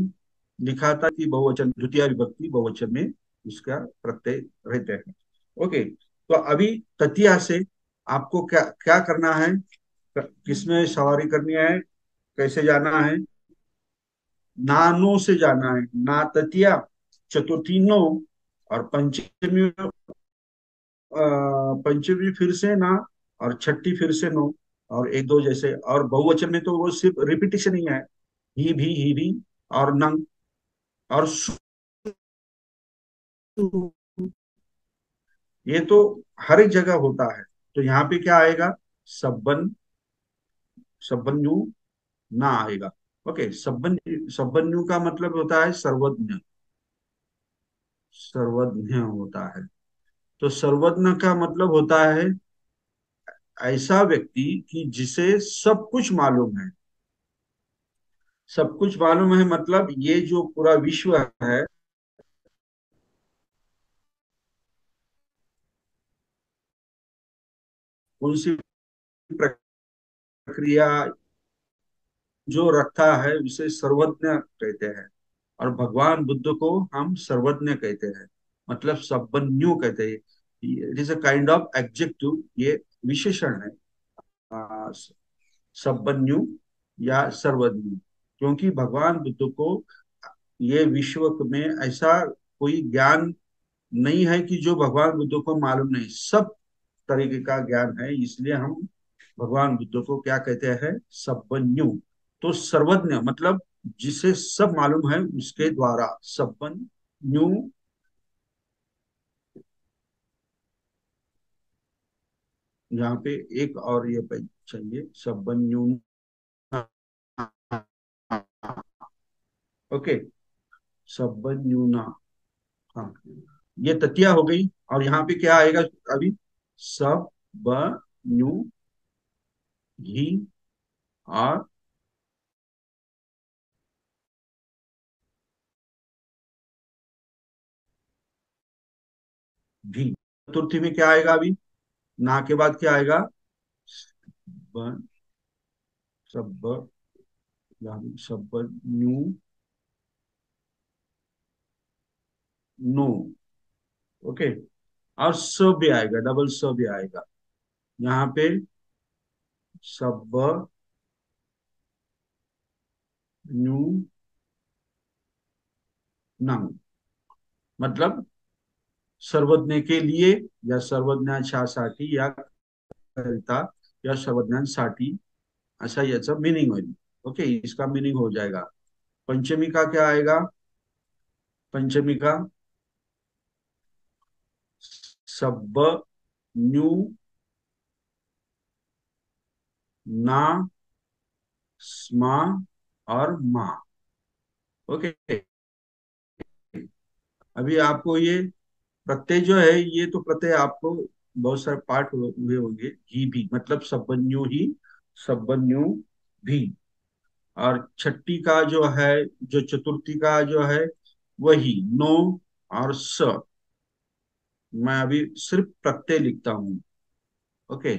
लिखा था कि बहुवचन, द्वितीय विभक्ति बहुवचन में इसका प्रत्यय रहते हैं। ओके, तो अभी तृतीया से आपको क्या क्या करना है, किसमें सवारी करनी है, कैसे जाना है? नानो से जाना है। ना तृतीया, चतुर्थी नो, और पंचमी पंचमी फिर से ना, और छठी फिर से नो, और एक दो जैसे। और बहुवचन में तो वो सिर्फ रिपीटिशन ही है, ही भी, और नंग, और सु। ये तो हर एक जगह होता है। तो यहाँ पे क्या आएगा? सब्बन, सब्बन्यु ना आएगा। ओके, सब्बन्यु का मतलब होता है सर्वज्ञ, सर्वज्ञ होता है। तो सर्वज्ञ का मतलब होता है ऐसा व्यक्ति कि जिसे सब कुछ मालूम है। सब कुछ मालूम है मतलब ये जो पूरा विश्व है, कौन सी प्रक्रिया जो रखता है उसे सर्वज्ञ कहते हैं। और भगवान बुद्ध को हम सर्वज्ञ कहते हैं, मतलब सर्वज्ञ कहते हैं। It is a kind of adjective, ये विशेषण है, आ, सर्वज्ञ या सर्वज्ञ। क्योंकि भगवान बुद्ध को ये विश्व में ऐसा कोई ज्ञान नहीं है कि जो भगवान बुद्ध को मालूम नहीं, सब तरीके का ज्ञान है। इसलिए हम भगवान बुद्ध को क्या कहते हैं? सर्वज्ञ। तो सर्वज्ञ मतलब जिसे सब मालूम है उसके द्वारा सर्वज्ञ। यहाँ पे एक और ये चाहिए, सर्वज्ञ। ओके, सर्वज्ञ। हाँ, ये तृतीया हो गई। और यहाँ पे क्या आएगा अभी? सब, ब, न्यू, घी, और भी। चतुर्थी में क्या आएगा अभी? ना के बाद क्या आएगा? ब, सब, सब, न्यू, नो। ओके, और स भी आएगा, डबल स भी आएगा यहाँ पे। सब, न्यू, नंग, मतलब सर्वज्ञ के लिए, या सर्वज्ञासाठी, या करिता, या सर्वज्ञांसाठी, असा याचा मिनिंग होईल। ओके, इसका मिनिंग हो जाएगा। पंचमी का क्या आएगा? पंचमी का सब, न्यू, ना, स्मा, और मा। ओके, अभी आपको ये प्रत्यय जो है, ये तो प्रत्यय आपको बहुत सारे पार्ट हुए होंगे। ही भी मतलब सबन्यु ही, सबन्यु भी। और छठी का जो है, जो चतुर्थी का जो है, वही नो और स। मैं अभी सिर्फ प्रत्यय लिखता हूँ। ओके।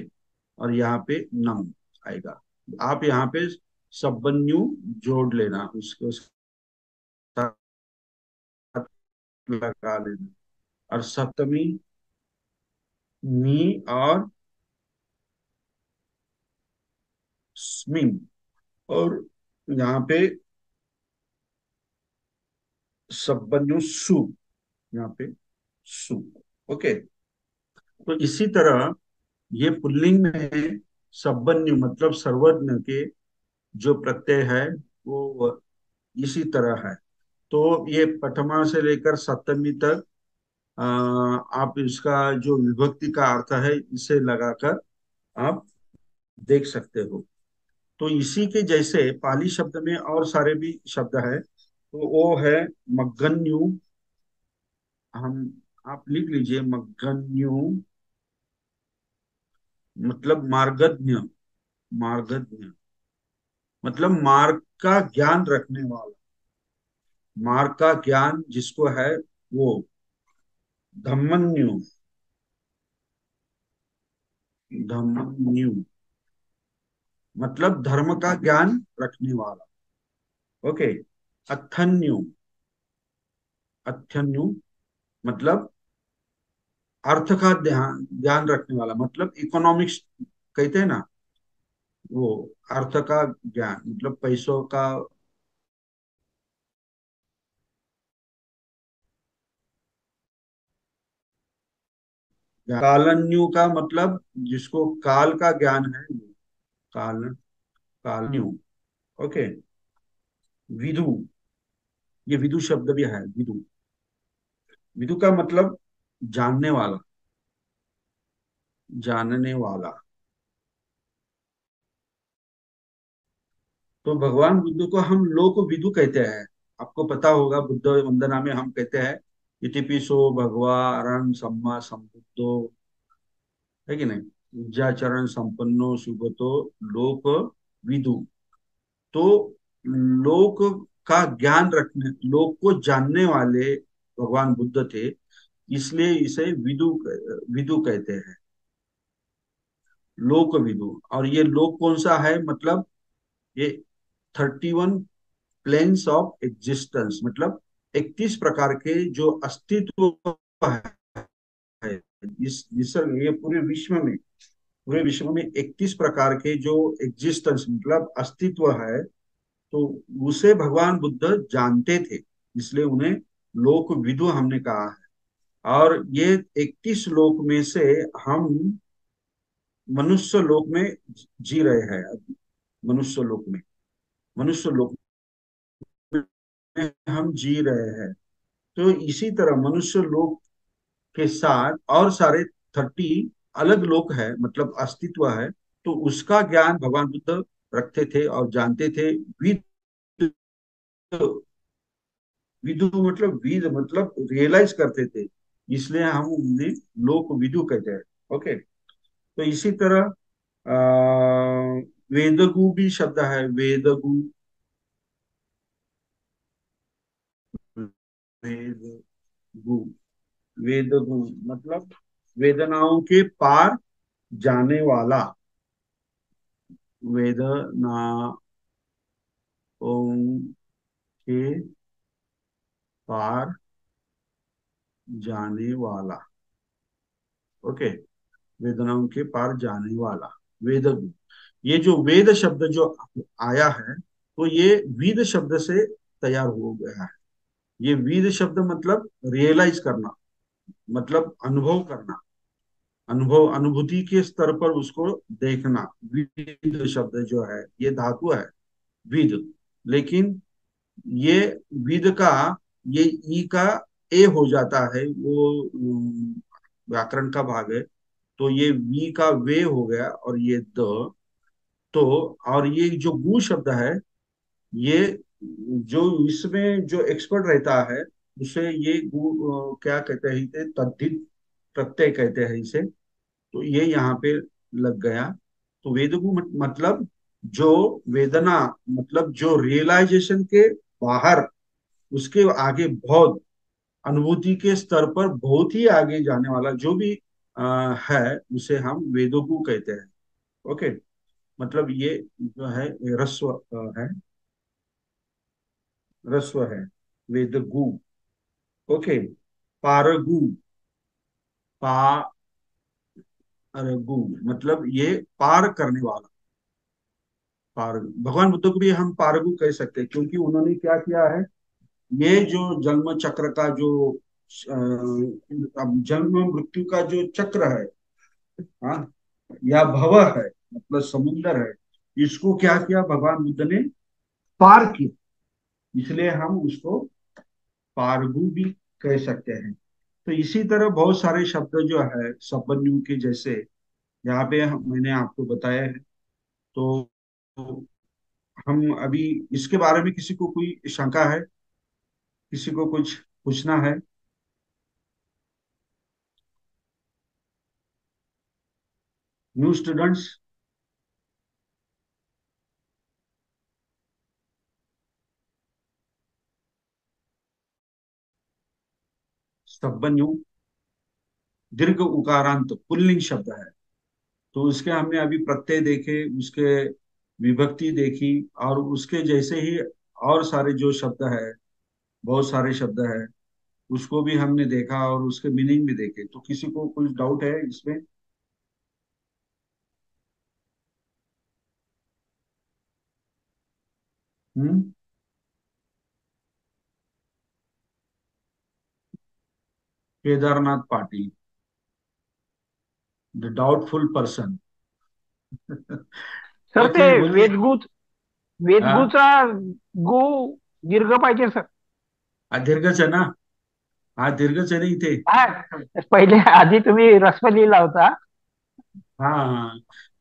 और यहाँ पे नम आएगा। आप यहाँ पे सबन्यु जोड़ लेना, उसके साथ लगा लेना। और सप्तमी मी और स्मिन। और यहाँ पे सबन्यु सु, यहाँ पे सु। ओके। तो इसी तरह ये पुल्लिंग में सबन्यु मतलब सर्वज्ञ के जो प्रत्यय है वो इसी तरह है। तो ये प्रथमा से लेकर सप्तमी तक आप इसका जो विभक्ति का अर्थ है इसे लगाकर आप देख सकते हो। तो इसी के जैसे पाली शब्द में और सारे भी शब्द है, तो वो है मग्गन्यु। हम आप लिख लीजिए मग्गन्यु मतलब मार्गज्ञ। मार्गज्ञ मतलब मार्ग का ज्ञान रखने वाला, मार्ग का ज्ञान जिसको है वो। धम्मन्यु, धम्मन्यु मतलब धर्म का ज्ञान रखने वाला। ओके। अथन्यु, अथन्यु मतलब अर्थ का ध्यान ज्ञान रखने वाला, मतलब इकोनॉमिक्स कहते हैं ना, वो अर्थ का ज्ञान मतलब पैसों का। कालन्यु का मतलब जिसको काल का ज्ञान है, काल, कालन्यु। ओके। विदु, ये विदु शब्द भी है, विदु। विदु का मतलब जानने वाला, जानने वाला। तो भगवान बुद्ध को हम लोक विदु कहते हैं। आपको पता होगा बुद्ध वंदना में हम कहते हैं इतिपिसो भगवा अरहं सम्मा संबुद्धो, है कि नहीं। विद्याचरण संपन्नो सुगतो लोक विदु। तो लोक का ज्ञान रखने, लोक को जानने वाले भगवान बुद्ध थे, इसलिए इसे विदु, विदु कहते हैं, लोक विदु। और ये लोक कौन सा है, मतलब ये 31 प्लेन्स ऑफ एग्जिस्टेंस मतलब 31 प्रकार के जो अस्तित्व है ये पूरे विश्व में 31 प्रकार के जो एग्जिस्टेंस मतलब अस्तित्व है, तो उसे भगवान बुद्ध जानते थे, इसलिए उन्हें लोक विदु हमने कहा है। और ये 31 लोक में से हम मनुष्य लोक में जी रहे हैं अभी। मनुष्य लोक में, मनुष्य लोक में हम जी रहे हैं। तो इसी तरह मनुष्य लोक के साथ और सारे 30 अलग लोक है, मतलब अस्तित्व है, तो उसका ज्ञान भगवान बुद्ध रखते थे और जानते थे। विद, विदु मतलब विद मतलब रियलाइज करते थे, इसलिए हम उन्हें लोक विदु कहते हैं। ओके। तो इसी तरह वेदगु भी शब्द है, वेदगु। वेदगु, वेदगु मतलब वेदनाओं के पार जाने वाला, वेदनाओं के पार जाने वाला। ओके। वेदनाओं के पार जाने वाला, वेदगु। ये जो वेद शब्द जो आया है, तो ये वेद शब्द से तैयार हो गया है। ये वेद शब्द मतलब रियलाइज करना, मतलब अनुभव करना, अनुभव अनुभूति के स्तर पर उसको देखना। विद शब्द जो है ये धातु है, विद। लेकिन ये विद का ये ई का ए हो जाता है, वो व्याकरण का भाग है। तो ये वी का वे हो गया और ये द। तो और ये जो गु शब्द है, ये जो इसमें जो एक्सपर्ट रहता है उसे ये गु क्या कहते हैं, इसे तद्धित प्रत्यय कहते हैं इसे। तो ये यहाँ पे लग गया। तो वेदगु मतलब जो वेदना, मतलब जो रियलाइजेशन के बाहर, उसके आगे बहुत, अनुभूति के स्तर पर बहुत ही आगे जाने वाला जो भी है, उसे हम वेदोगु कहते हैं। ओके, मतलब ये जो है रस्व है, रस्व है, वेदगु। ओके, पारगु, पारगु मतलब ये पार करने वाला। पारगु, भगवान बुद्ध को भी हम पारगु कह सकते हैं, क्योंकि उन्होंने क्या किया है, ये जो जन्म चक्र का जो अब जन्म मृत्यु का जो चक्र है, हाँ, या भव है, मतलब समुंदर है, इसको क्या किया भगवान बुद्ध ने, पार किया। इसलिए हम उसको पारगु भी कह सकते हैं। तो इसी तरह बहुत सारे शब्द जो है सब्बन्यु के जैसे यहाँ पे मैंने आपको बताया है। तो हम अभी इसके बारे में किसी को कोई शंका है, किसी को कुछ पूछना है? New students? सब्बन्यु दीर्घ उकारांत पुल्लिंग शब्द है। तो उसके हमने अभी प्रत्यय देखे, उसके विभक्ति देखी, और उसके जैसे ही और सारे जो शब्द है, बहुत सारे शब्द है, उसको भी हमने देखा और उसके मीनिंग भी देखे। तो किसी को कुछ डाउट है इसमें? हम्म। Kedarnath Patil, the doubtful person. Sir ते ओके, बोलिए। हाँ, वेदगूचा गु दीर्घ पाहिजे सर. हा दीर्घच आहे ना, हा दीर्घच आहे ना इथे। हा, पहिले आधी तुम्ही रस्व लिहिला होता. हाँ,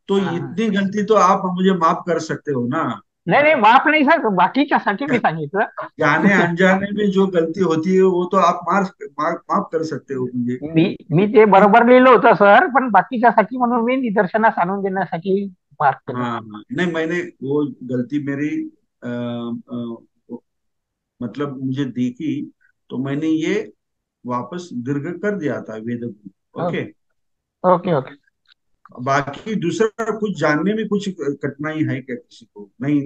तो हा. इतनी गलती तो आप मुझे माफ कर सकते हो ना। नाही नाही, माफ नाही सर, बाकीच्यासाठी मी सांगितलं. जाने अनजाने में जो गलती होती है वो तो आप माफ कर सकते हो मुझे। मी मी ते बरोबर लिहिलं होतं सर, पण बाकीच्यासाठी म्हणून मी निदर्शनास आणून देण्यासाठी मार्क केलं. हाँ हाँ, नहीं, मैंने वो गलती मेरी मतलब मुझे देखी, तो मैंने ये वापस दीर्घ कर दिया था वेद को। ओके। Okay okay. बाकी दूसरा कुछ जानने में कुछ कठिनाई है क्या किसी को? नहीं,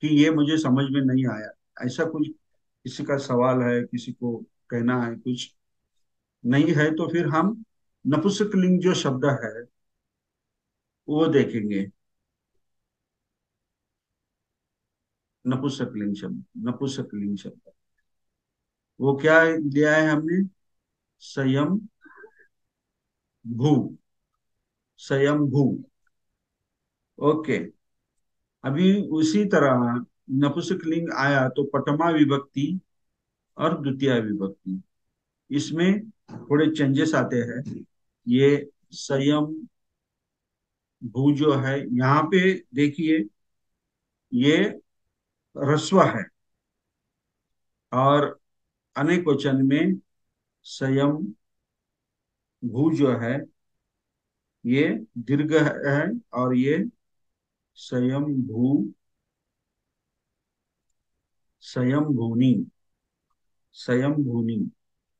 कि ये मुझे समझ में नहीं आया, ऐसा कुछ किसी का सवाल है, किसी को कहना है कुछ? नहीं है तो फिर हम नपुंसकलिंग जो शब्द है वो देखेंगे। नपुंसकलिंग शब्द, नपुंसकलिंग शब्द वो क्या लिया है हमने? संयम भू, संयम भू। ओके, अभी उसी तरह नपुंसकलिंग आया तो प्रथमा विभक्ति और द्वितीय विभक्ति, इसमें थोड़े चेंजेस आते हैं। ये संयम भू जो है यहाँ पे देखिए, ये ह्रस्व है, और अनेक वचन में संयम भू जो है ये दीर्घ है, और ये संयम भू, संयम भूनि, संयम भूनि,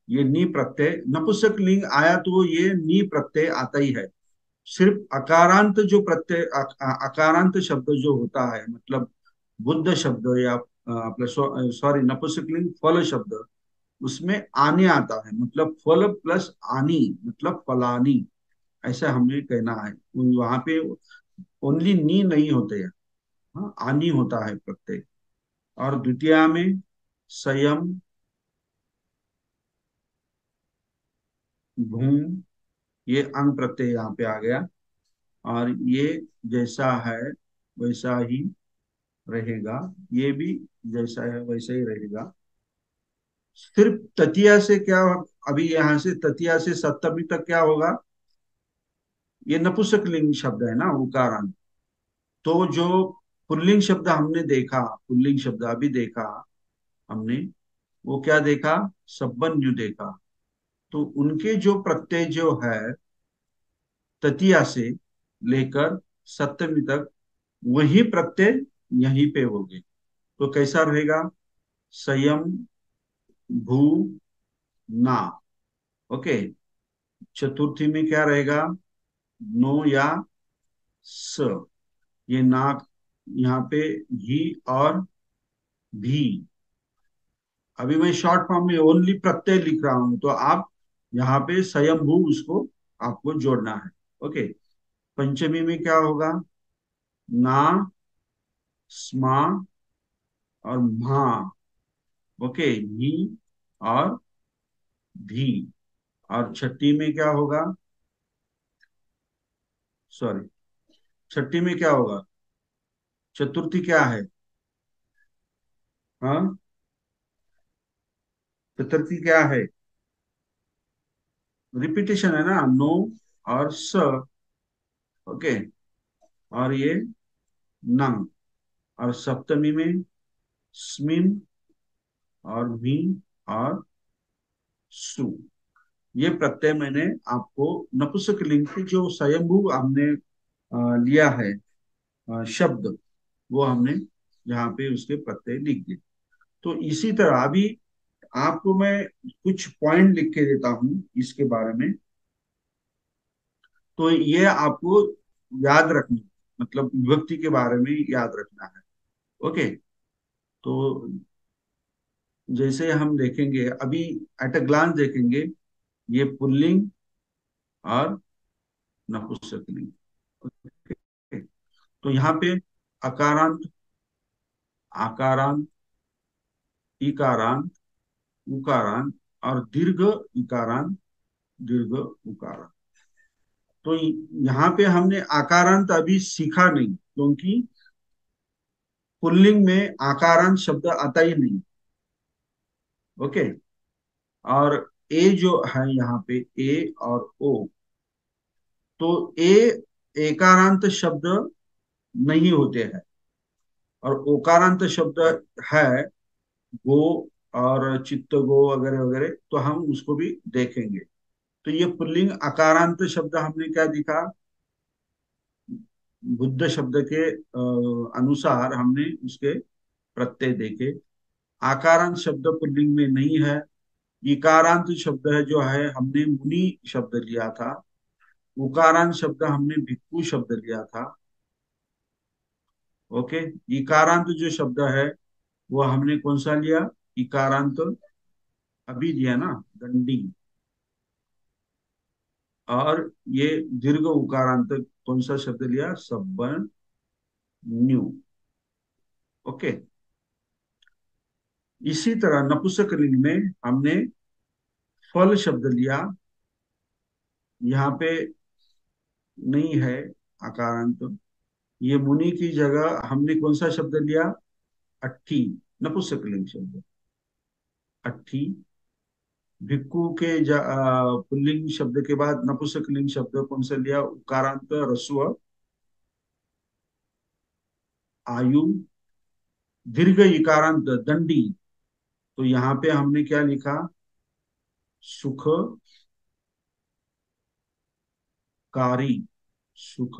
ये नी प्रत्यय नपुंसक लिंग आया तो ये नी प्रत्यय आता ही है। सिर्फ अकारांत जो प्रत्यय अकारांत शब्द जो होता है, मतलब बुद्ध शब्द या आपला सॉरी नपुंसकलिंग फल शब्द, उसमें आने आता है, मतलब फल प्लस आनी मतलब फलानी, ऐसा हमें कहना है। वहां पे ओनली नी नहीं होते हैं, हाँ, आनी होता है प्रत्यय। और द्वितीय में संयम भूम, ये अंग प्रत्यय यहाँ पे आ गया, और ये जैसा है वैसा ही रहेगा, ये भी जैसा है वैसा ही रहेगा। सिर्फ ततिया से क्या, अभी यहाँ से ततिया से सप्तमी तक क्या होगा? ये नपुंसकलिंग शब्द है ना, उकारांत। तो जो पुल्लिंग शब्द हमने देखा, पुल्लिंग शब्द अभी देखा हमने, वो क्या देखा? सब्बन्यु देखा। तो उनके जो प्रत्यय जो है तृतीया से लेकर सप्तमी तक, वही प्रत्यय यहीं पे होंगे। तो कैसा रहेगा? संयम भू ना। ओके। चतुर्थी में क्या रहेगा? नो या स। ये नाक यहाँ पे ही और भी। अभी मैं शॉर्ट फॉर्म में ओनली प्रत्यय लिख रहा हूं, तो आप यहाँ पे स्वयंभू उसको आपको जोड़ना है। ओके। पंचमी में क्या होगा? ना, स्मा और मा। ओके। ही और भी। और छठी में क्या होगा? सॉरी, छठी में क्या होगा? चतुर्थी क्या है? हाँ, चतुर्थी क्या है? रिपीटेशन है ना, नो और स। ओके। और ये नंग। और सप्तमी में स्मिन और मी और सु। ये प्रत्यय मैंने आपको नपुंसकलिंग की जो स्वयंभू हमने लिया है शब्द, वो हमने यहाँ पे उसके प्रत्यय लिख दिए। तो इसी तरह अभी आपको मैं कुछ पॉइंट लिख के देता हूं इसके बारे में। तो ये आपको याद रखना, मतलब विभक्ति के बारे में याद रखना है। ओके। तो जैसे हम देखेंगे अभी, एट अ ग्लांस देखेंगे, ये पुल्लिंग और नपुंसकलिंग। ओके। तो यहाँ पे अकारांत, आकारांत, इकारांत, उकारांत और दीर्घ इकारांत, दीर्घ उकारांत। तो यहाँ पे हमने आकारांत अभी सीखा नहीं, क्योंकि पुल्लिंग में आकारांत शब्द आता ही नहीं। ओके। और ए जो है यहाँ पे, ए और ओ, तो ए एकारांत शब्द नहीं होते हैं, और ओकारांत शब्द है, गो और चित्त गो वगैरह वगैरह, तो हम उसको भी देखेंगे। तो ये पुल्लिंग अकारांत शब्द हमने क्या दिखा? बुद्ध शब्द के अनुसार हमने उसके प्रत्यय देखे। आकारांत शब्द पुल्लिंग में नहीं है। इकारांत शब्द है जो है, हमने मुनि शब्द लिया था। उकारांत शब्द हमने भिक्खु शब्द लिया था। ओके। इकारांत जो शब्द है वो हमने कौन सा लिया? इकारांत अभी लिया ना, दंडी। और ये दीर्घ उकारांत कौन सा शब्द लिया? सब्बन न्यू। ओके। इसी तरह नपुंसकलिंग में हमने फल शब्द लिया, यहाँ पे नहीं है आकारांत। ये मुनि की जगह हमने कौन सा शब्द लिया? अट्ठी। नपुंसकलिंग शब्द अट्ठी। भिक्खु के पुल्लिंग शब्द के बाद नपुंसकलिंग शब्द कौन सा लिया? उकारांत रस्व। आयु। दीर्घ इकारांत दंडी। तो यहाँ पे हमने क्या लिखा? सुख कारी। सुख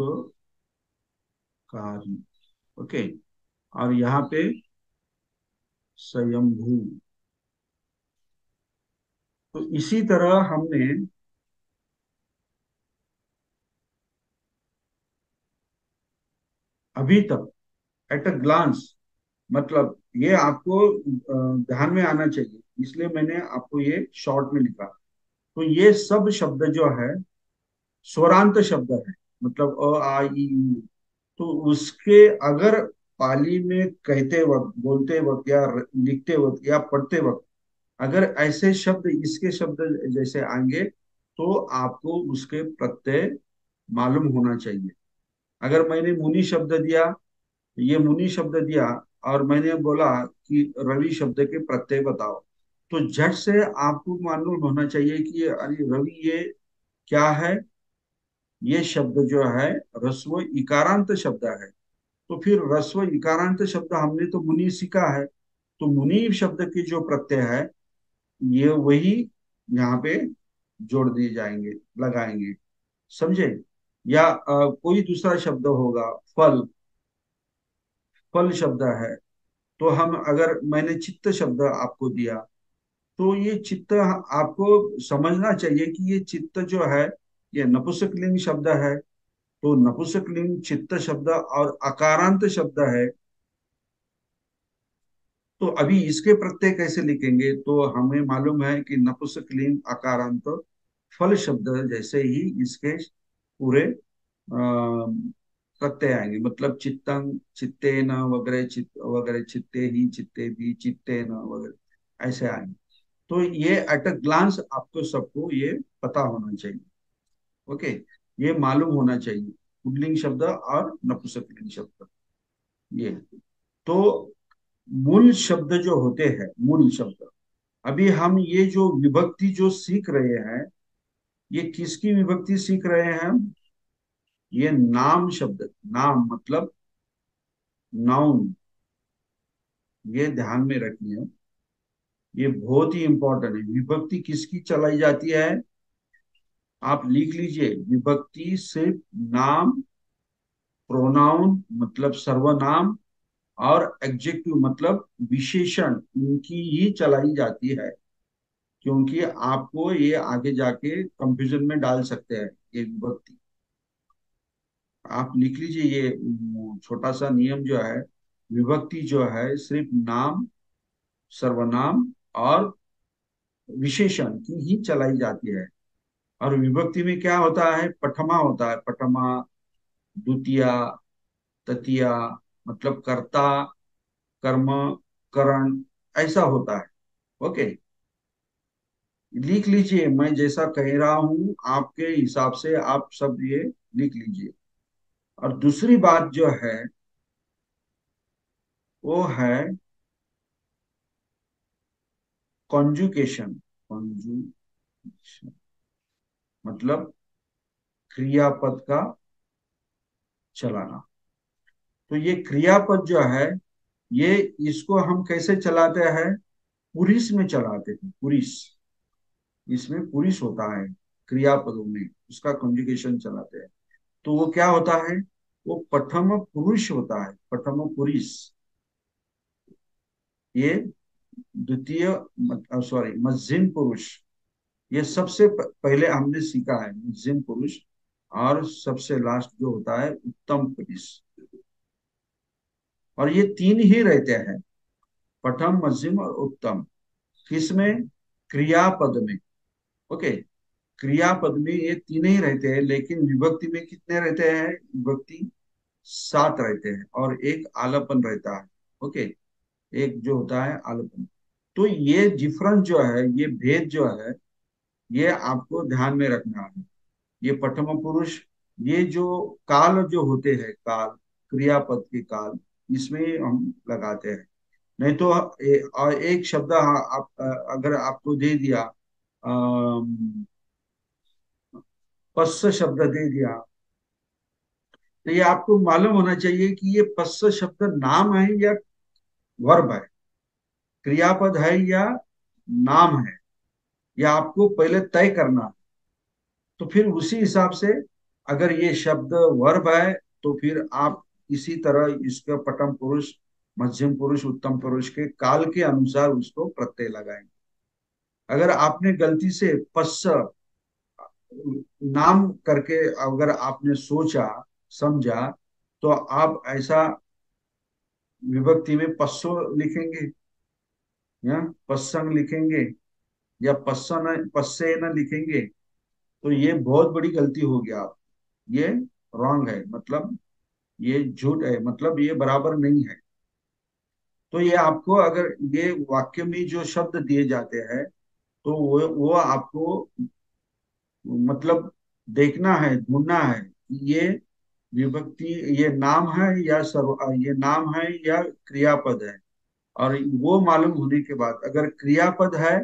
कारी। ओके। और यहाँ पे स्वयंभू। तो इसी तरह हमने अभी तक एट अ ग्लांस, मतलब ये आपको ध्यान में आना चाहिए, इसलिए मैंने आपको ये शॉर्ट में लिखा। तो ये सब शब्द जो है स्वरांत शब्द है, मतलब अ आ ई उ। तो उसके अगर पाली में कहते वक्त, बोलते वक्त या लिखते वक्त या पढ़ते वक्त अगर ऐसे शब्द, इसके शब्द जैसे आएंगे, तो आपको उसके प्रत्यय मालूम होना चाहिए। अगर मैंने मुनि शब्द दिया, ये मुनि शब्द दिया, और मैंने बोला कि रवि शब्द के प्रत्यय बताओ, तो झट से आपको मालूम होना चाहिए कि अरे रवि ये क्या है। ये शब्द जो है रस्व इकारांत शब्द है। तो फिर रस्व इकारांत शब्द हमने तो मुनि सीखा है, तो मुनि शब्द की जो प्रत्यय है, ये वही यहाँ पे जोड़ दिए जाएंगे, लगाएंगे, समझे? या कोई दूसरा शब्द होगा, फल, फल शब्द है, तो हम अगर मैंने चित्त शब्द आपको दिया, तो ये चित्त आपको समझना चाहिए कि ये चित्त जो है ये नपुंसकलिंग शब्द है। तो नपुंसकलिंग चित्त शब्द और अकारांत शब्द है, तो अभी इसके प्रत्यय कैसे लिखेंगे? तो हमें मालूम है कि नपुंसकलिंग अकारांत फल शब्द जैसे ही इसके पूरे प्रत्यय आएंगे, मतलब चित्तंग, चित्तेन वगैरह, चित्त वगैरह, चित्ते ही, चित्ते भी, चित्तेन वगैरह ऐसे आएंगे। तो ये एट अ ग्लांस आपको सबको ये पता होना चाहिए। ओके, ये मालूम होना चाहिए पुल्लिंग शब्द और नपुंसकलिंग शब्द। ये तो मूल शब्द जो होते हैं, मूल शब्द, अभी हम ये जो विभक्ति जो सीख रहे हैं, ये किसकी विभक्ति सीख रहे हैं हम? ये नाम शब्द, नाम मतलब नाउन, ये ध्यान में रखिए, ये बहुत ही इंपॉर्टेंट है। विभक्ति किसकी चलाई जाती है? आप लिख लीजिए, विभक्ति सिर्फ नाम, प्रोनाउन मतलब सर्वनाम, और एडजेक्टिव मतलब विशेषण, इनकी ही चलाई जाती है। क्योंकि आपको ये आगे जाके कंफ्यूजन में डाल सकते हैं ये विभक्ति। आप लिख लीजिए, ये छोटा सा नियम जो है, विभक्ति जो है सिर्फ नाम, सर्वनाम और विशेषण की ही चलाई जाती है। और विभक्ति में क्या होता है? पठमा होता है, पठमा, द्वितीया, तृतीया, मतलब कर्ता, कर्म, करण, ऐसा होता है। ओके, लिख लीजिए, मैं जैसा कह रहा हूं आपके हिसाब से आप सब ये लिख लीजिए। और दूसरी बात जो है वो है कॉन्जुकेशन। कॉन्जुकेशन मतलब क्रियापद का चलाना। तो ये क्रियापद जो है, ये इसको हम कैसे चलाते हैं? पुरुष में चलाते हैं, पुरुष, इसमें पुरुष होता है क्रियापदों में, उसका कॉन्जुगेशन चलाते हैं। तो वो क्या होता है? वो प्रथम पुरुष होता है, प्रथम पुरुष। ये द्वितीय, सॉरी, मध्यम पुरुष, ये सबसे पहले हमने सीखा है मध्यम पुरुष। और सबसे लास्ट जो होता है उत्तम पुरुष। और ये तीन ही रहते हैं, प्रथम, मध्यम और उत्तम। किसमें? क्रियापद में। ओके, क्रियापद में ये तीन ही रहते हैं, लेकिन विभक्ति में कितने रहते हैं? विभक्ति 7 रहते हैं, और एक आलपन रहता है। ओके, एक जो होता है आलपन। तो ये डिफरेंस जो है, ये भेद जो है, ये आपको ध्यान में रखना है। ये प्रथम पुरुष, ये जो काल जो होते हैं, काल, क्रियापद के काल, इसमें हम लगाते हैं। नहीं तो और एक शब्द आप अगर आपको दे दिया, पश्च शब्द दे दिया, तो ये आपको मालूम होना चाहिए कि ये पश्च शब्द नाम है या वर्ब है, क्रियापद है या नाम है, या आपको पहले तय करना है। तो फिर उसी हिसाब से, अगर ये शब्द वर्ब है, तो फिर आप इसी तरह इसका प्रथम पुरुष, मध्यम पुरुष, उत्तम पुरुष के काल के अनुसार उसको प्रत्यय लगाएंगे। अगर आपने गलती से पश्च नाम करके अगर आपने सोचा, समझा, तो आप ऐसा विभक्ति में पश्चो लिखेंगे या पश्चंग लिखेंगे या पश्चन पश्चेन लिखेंगे, तो ये बहुत बड़ी गलती हो गया। आप, ये रॉन्ग है, मतलब ये झूठ है, मतलब ये बराबर नहीं है। तो ये आपको, अगर ये वाक्य में जो शब्द दिए जाते हैं, तो वो आपको मतलब देखना है, ढूंढना है कि ये विभक्ति, ये नाम है या सर्व, ये नाम है या क्रियापद है। और वो मालूम होने के बाद, अगर क्रियापद है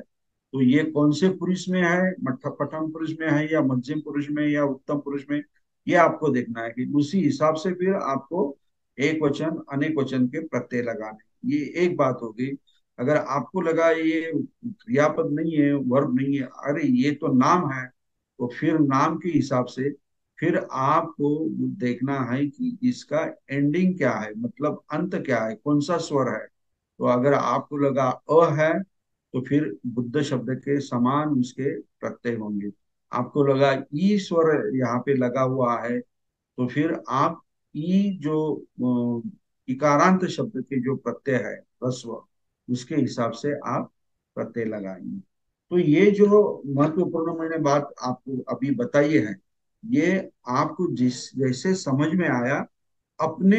तो ये कौन से पुरुष में है, प्रथम पुरुष में है या मध्यम पुरुष में या उत्तम पुरुष में, ये आपको देखना है। कि उसी हिसाब से फिर आपको एक वचन, अनेक वचन के प्रत्यय लगाने। ये एक बात होगी। अगर आपको लगा ये क्रियापद नहीं है, वर्ब नहीं है, अरे ये तो नाम है, तो फिर नाम के हिसाब से फिर आपको देखना है कि इसका एंडिंग क्या है, मतलब अंत क्या है, कौन सा स्वर है। तो अगर आपको लगा अ है तो फिर बुद्ध शब्द के समान उसके प्रत्यय होंगे। आपको लगा ई स्वर यहाँ पे लगा हुआ है तो फिर आप ई जो इकारांत शब्द के जो प्रत्यय है ह्रस्व, उसके हिसाब से आप प्रत्यय लगाएंगे। तो ये जो महत्वपूर्ण मैंने बात आपको अभी बताई है, ये आपको जिस जैसे समझ में आया अपने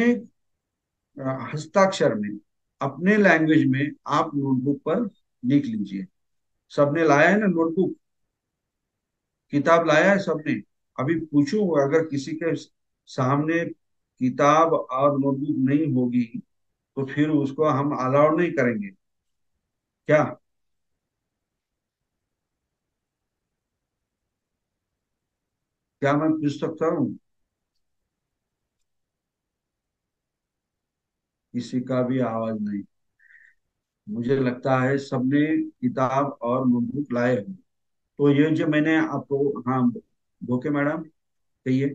हस्ताक्षर में, अपने लैंग्वेज में आप नोटबुक पर लिख लीजिए। सबने लाया है ना नोटबुक, किताब लाया है सबने? अभी पूछूं, अगर किसी के सामने किताब और नोटबुक नहीं होगी तो फिर उसको हम अलाउ नहीं करेंगे क्या? क्या मैं पूछ सकता हूँ? किसी का भी आवाज नहीं। मुझे लगता है सबने किताब और नोटबुक लाए हो। तो ये जो मैंने आपको, हाँ भोके मैडम कहिए।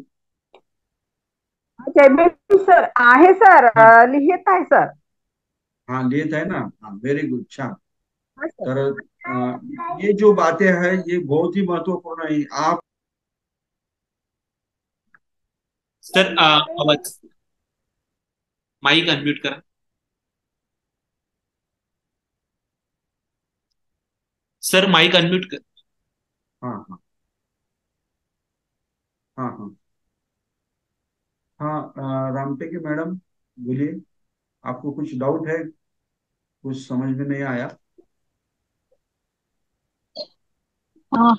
जयभीम सर आहे सर, हाँ लिहित आहे सर. हाँ, लेत है ना, हाँ वेरी गुड, छान। हा सर. तर ये जो बातें हैं ये बहुत ही महत्वपूर्ण है। आप सर आवाज, माईक अनम्यूट करा. सर माईक अनम्यूट कर. हाँ हाँ हाँ हाँ हाँ, रामटेके मैडम बोलिए, आपको कुछ डाउट है, कुछ समझ में नहीं आया?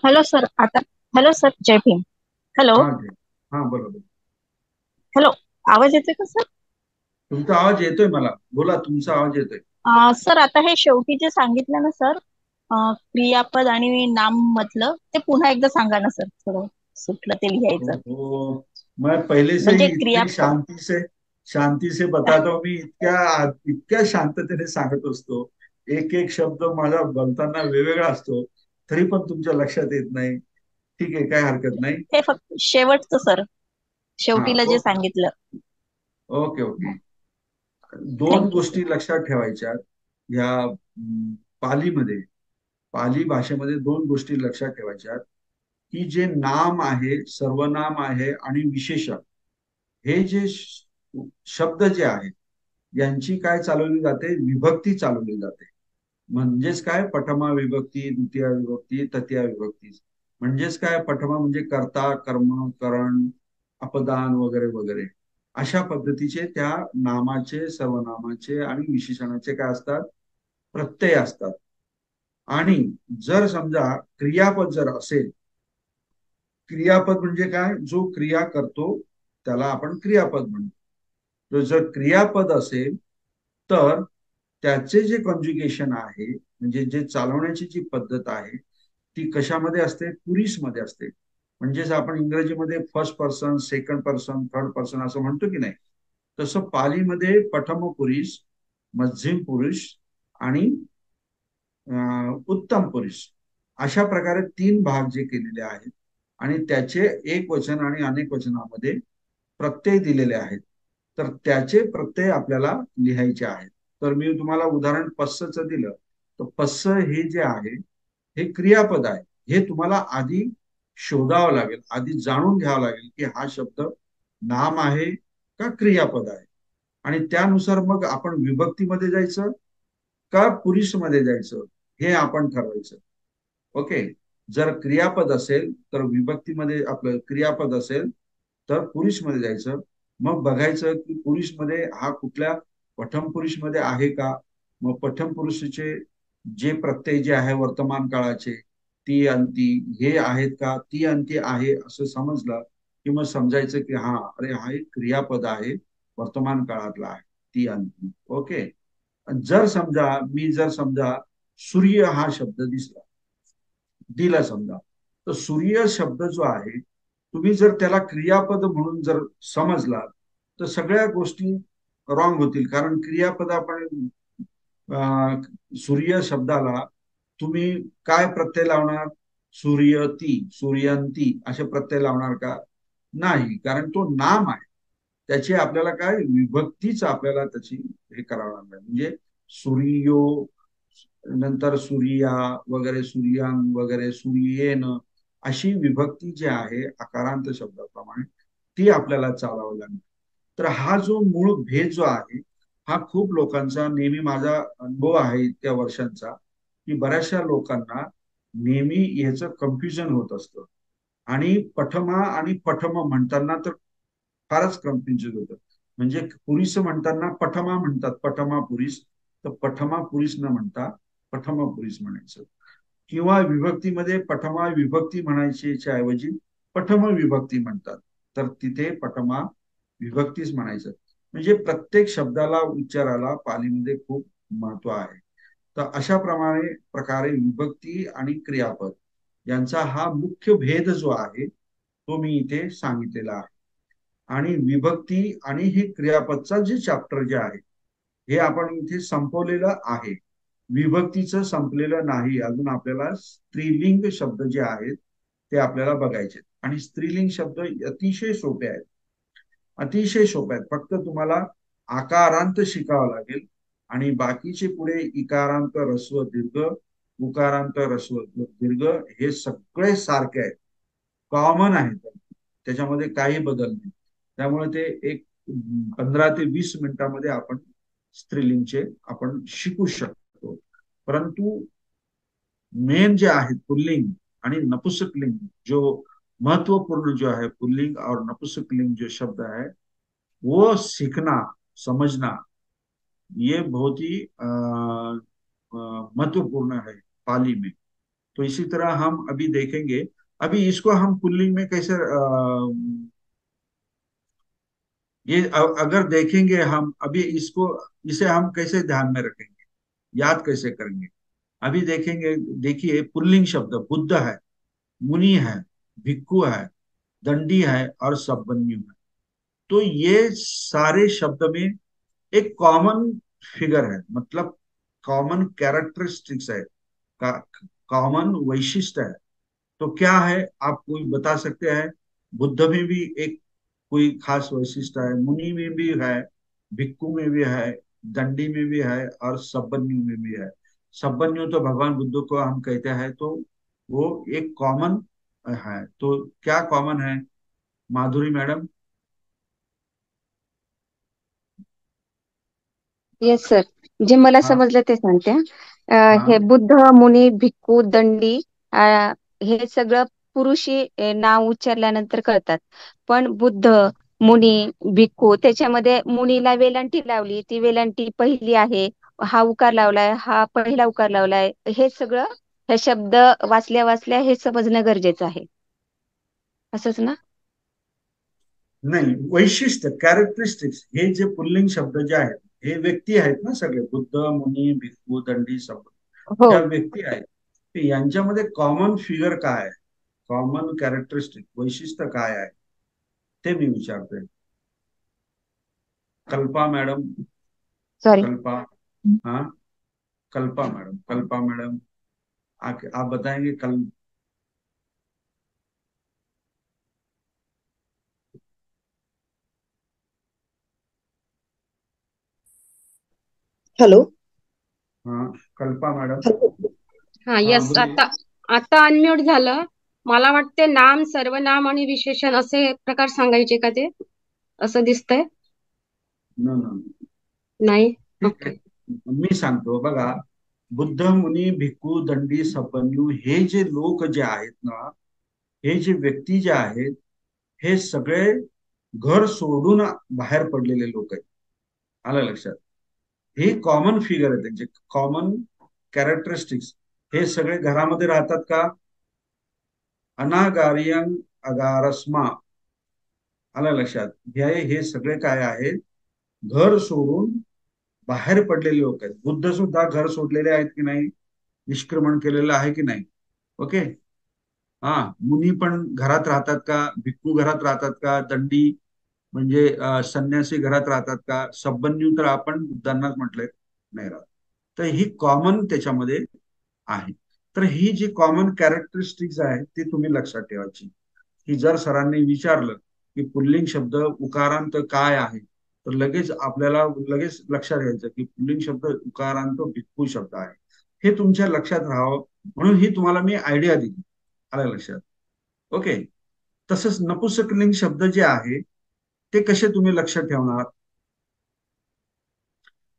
Hello sir. आता हॅलो सर, जय भीम. हॅलो. हाँ जी, हाँ बोला बोला. हॅलो. आवाज येतोय का सर? तुमचा आवाज येतोय मला, बोला, तुमचा आवाज येतोय. सर आता हे शेवटी जे सांगितलं ना सर, क्रियापद आणि नाम मधलं, ते पुन्हा एकदा सांगा ना सर, थोडं सुटलं ते लिहायचं. तो मैं पहले से ही म्हणजे इतने क्रियापद. शांति से बताता हूँ. मी इतक्या इतक्या शांततेने सांगत असतो, एक एक शब्द माझा बोलताना वेगवेगळा असतो, तरी पण तुमच्या लक्षात येत नाही. ठीक आहे, काय हरकत नाही. हे फक्त शेवटचं सर, हा, शेवटीला जे सांगितलं. Okay okay. दोन थँक्यू सर. गोष्टी लक्षात ठेवायच्या ह्या पालीमध्ये, पाली भाषेमध्ये दोन गोष्टी लक्षात ठेवायच्या की जे नाम आहे, सर्वनाम आहे आणि विशेषण, हे जे शब्द जे आहेत यांची काय चालवली जाते, विभक्ती चालवली जाते. म्हणजेच काय, प्रथमा विभक्ती, द्वितीय विभक्ती, तृतीय विभक्ती. म्हणजेच काय, प्रथमा म्हणजे कर्ता, कर्म, करण, अपदान वगैरे वगैरे. अशा पद्धतीचे त्या नामाचे, सर्वनामाचे आणि विशेषणाचे काय असतात, प्रत्यय असतात. आणि जर समजा क्रियापद जर असेल, क्रियापद म्हणजे काय, जो क्रिया करतो त्याला आपण क्रियापद म्हणतो. तो जर क्रियापद असेल तर त्याचे जे कॉन्ज्युगेशन आहे, म्हणजे जे चालवण्याची जी पद्धत आहे, ती कशामध्ये असते, पुरुषमध्ये असते. म्हणजेच आपण इंग्रजीमध्ये first person, second person, third person असं म्हणतो की नाही, तसं पालीमध्ये प्रथम पुरुष, मध्यम पुरुष आणि उत्तम पुरुष, अशा प्रकारे तीन भाग जे केलेले आहेत आणि त्याचे एक वचन आणि अनेक वचनामध्ये प्रत्यय दिलेले आहेत. तर त्याचे प्रत्यय आपल्याला लिहायचे आहेत. तर मी तुम्हाला उदाहरण पस्सचं दिलं, तर पस्स हे जे आहे हे क्रियापद आहे. हे तुम्हाला आधी शोधावं लागेल, आधी जाणून घ्यावं लागेल की हा शब्द नाम आहे का क्रियापद आहे, आणि त्यानुसार मग आपण विभक्तीमध्ये जायचं का पुरुषमध्ये जायचं हे आपण ठरवायचं. ओके. जर क्रियापद असेल तर विभक्तीमध्ये, आपलं क्रियापद असेल तर पुरुषमध्ये जायचं. मग बघायचं की पुरुषमध्ये हा कुठल्या प्रथम पुरुषमध्ये आहे का. मग प्रथम पुरुषाचे जे प्रत्यय जे आहे वर्तमान काळाचे, ती अंती हे आहेत का, ती अंती आहे असं समजलं की मग समजायचं की हा, अरे हा एक क्रियापद आहे, वर्तमान काळातला आहे, ती अंती. ओके. जर समजा जर समजा सूर्य हा शब्द दिला समजा, तर सूर्य शब्द जो आहे, तुम्ही जर त्याला क्रियापद म्हणून जर समजला तर सगळ्या गोष्टी रॉंग होतील. कारण क्रियापद आपण सूर्य शब्दाला तुम्ही काय प्रत्यय लावणार? सूर्यती, सूर्यंती असे प्रत्यय लावणार का? नाही, कारण तो नाम आहे. त्याची आपल्याला काय विभक्तीच आपल्याला त्याची हे करावं लागणार. म्हणजे सूर्यो, नंतर सूर्या वगैरे, सूर्यांग वगैरे, सूर्येन अशी विभक्ती जी आहे आकारांत शब्दाप्रमाणे ती आपल्याला चालावं लागणार. तर हा जो मूळ भेद जो आहे हा खूप लोकांचा, नेहमी माझा अनुभव आहे इतक्या वर्षांचा, की बऱ्याचशा लोकांना नेहमी ह्याचं कन्फ्युजन होत असतं. आणि पठमा आणि पठम म्हणताना तर फारच कन्फ्युजन होतं. म्हणजे पुरीस म्हणताना पठमा म्हणतात, पठमा पुरीस, तर पठमा पुरीस न म्हणता पठमा पुरीस म्हणायचं. किंवा विभक्तीमध्ये पठमा विभक्ती म्हणायची ऐवजी पठम विभक्ती म्हणतात, तर तिथे पठमा विभक्तीच म्हणायचं. म्हणजे प्रत्येक शब्दाला, उच्चाराला पालीमध्ये खूप महत्व आहे. तर अशा प्रकारे विभक्ती आणि क्रियापद यांचा हा मुख्य भेद जो आहे तो मी इथे सांगितलेला आहे. आणि विभक्ती आणि हे क्रियापदचा जे चॅप्टर जे आहे हे आपण इथे संपवलेलं आहे. विभक्तीचं संपलेलं नाही अजून. आपल्याला स्त्रीलिंग शब्द जे आहेत ते आपल्याला बघायचे. आणि स्त्रीलिंग शब्द अतिशय सोपे आहेत, अतिशय सोपे आहेत. फक्त तुम्हाला आकारांत शिकावं लागेल आणि बाकीचे पुढे इकारांत, ऱ्हस्व, दीर्घ, उकारांत, ऱ्हस्व, दीर्घ हे सगळे सारखे आहेत, कॉमन आहेत, त्याच्यामध्ये काही बदल नाही. त्यामुळे ते एक 15 ते 20 मिनिटांमध्ये आपण स्त्रीलिंगचे आपण शिकू शकतो. परंतु मेन जे आहे पुल्लिंग आणि नपुंसकलिंग, जो महत्वपूर्ण जो है पुल्लिंग और नपुंसकलिंग जो शब्द है वो सीखना, समझना, ये बहुत ही महत्वपूर्ण है पाली में. तो इसी तरह हम अभी देखेंगे, अभी इसको हम पुल्लिंग में कैसे ये अगर देखेंगे हम अभी इसको, इसे हम कैसे ध्यान में रखेंगे, याद कैसे करेंगे? अभी देखेंगे, देखिए पुल्लिंग शब्द बुद्ध है, मुनि है, भिक्खु है, दंडी है और सब्बन्यु है. तो ये सारे शब्द में एक कॉमन फिगर है, मतलब कॉमन कैरेक्टरिस्टिक्स है, कॉमन वैशिष्ट्य है. तो क्या है आप कोई बता सकते हैं? बुद्ध में भी एक कोई खास वैशिष्ट्य है, मुनि में भी है, भिक्खु में भी है, दंडी में भी है और सब्बन्यु में भी है. सब्बन्यु तो भगवान बुद्ध को हम कहते हैं, तो वो एक कॉमन है. तो क्या कॉमन है माधुरी मैडम? येस सर, जे मला हाँ समजलं ते सांगते. हे हाँ बुद्ध, मुनी, भिक्खू, दंडी हे सगळं पुरुषी नाव उच्चारल्यानंतर कळतात. पण बुद्ध, मुनी, भिक्खू त्याच्यामध्ये मुनीला वेलांटी लावली, ती वेलांटी पहिली आहे, हा उकार लावलाय, हा पहिला उकार लावलाय, हे सगळं हे शब्द वाचल्या वाचल्या हे समजणं गरजेचं आहे. असंच ना? नाही, वैशिष्ट्य, कॅरेक्टरिस्टिक्स, हे जे पुल्लिंग शब्द जे आहेत हे व्यक्ती आहेत ना सगळे, बुद्ध, मुनी, भिक्खू, दंडी, सब हो. ज्या व्यक्ती आहेत ते यांच्यामध्ये कॉमन फिगर काय आहे, कॉमन कॅरेक्टरिस्टिक वैशिष्ट्य काय आहे ते मी विचारतोय. Kalpa madam, sorry. कल्पा, हाँ कल्पा मैडम, कल्पा मैडम आप बताएंगे कल. हॅलो. हाँ कल्पा मैडम. हा हाँ यस, बोलिए. आता आता अनम्यूट झालं. मला वाटते नाम, सर्वनाम आणि विशेषण असे प्रकार सांगायचे का ते, असं दिसतंय? न न नाही. ठीक ओके. आहे, मी सांगतो बघा. बुद्ध, मुनी, भिक्खू, दंडी, सब्बन्यू हे जे लोक जे आहेत ना, हे जे व्यक्ती जे आहेत हे सगळे घर सोडून बाहेर पडलेले लोक आहेत. आलं लक्षात? हे कॉमन फिगर आहे त्यांचे, कॉमन कॅरेक्टरिस्टिक्स. हे सगळे घरामध्ये राहतात का? अनागारियं अगारस्मा. आलं लक्षात? हे सगळे काय आहेत? घर सोडून बाहेर पडलेले लोक आहेत. बुद्ध सुद्धा घर सोडलेले आहेत की नाही? निष्क्रमण केलेलं आहे की नाही? ओके. हा, मुनी पण घरात राहतात का? भिक्खू घरात राहतात का? दंडी म्हणजे संन्यासी घरात राहतात का? सब्बन्यू तर आपण बुद्धांनाच म्हटलंय नाही राहत. तर ही कॉमन त्याच्यामध्ये आहे. तर ही जी कॉमन कॅरेक्टरिस्टिक्स आहे ती तुम्ही लक्षात ठेवायची, की जर सरांनी विचारलं की पुल्लिंग शब्द उकारांत काय आहे, तर लगेच आपल्याला लगेच लक्षात घ्यायचं की पुल्लिंग शब्द उकारांत भिक्खू शब्द आहे. हे तुमच्या लक्षात राहावं म्हणून ही तुम्हाला मी आयडिया दिली. आलं लक्षात? ओके. तसंच नपुंसकलिंग शब्द जे आहे ते कसे तुम्ही लक्षात ठेवणार?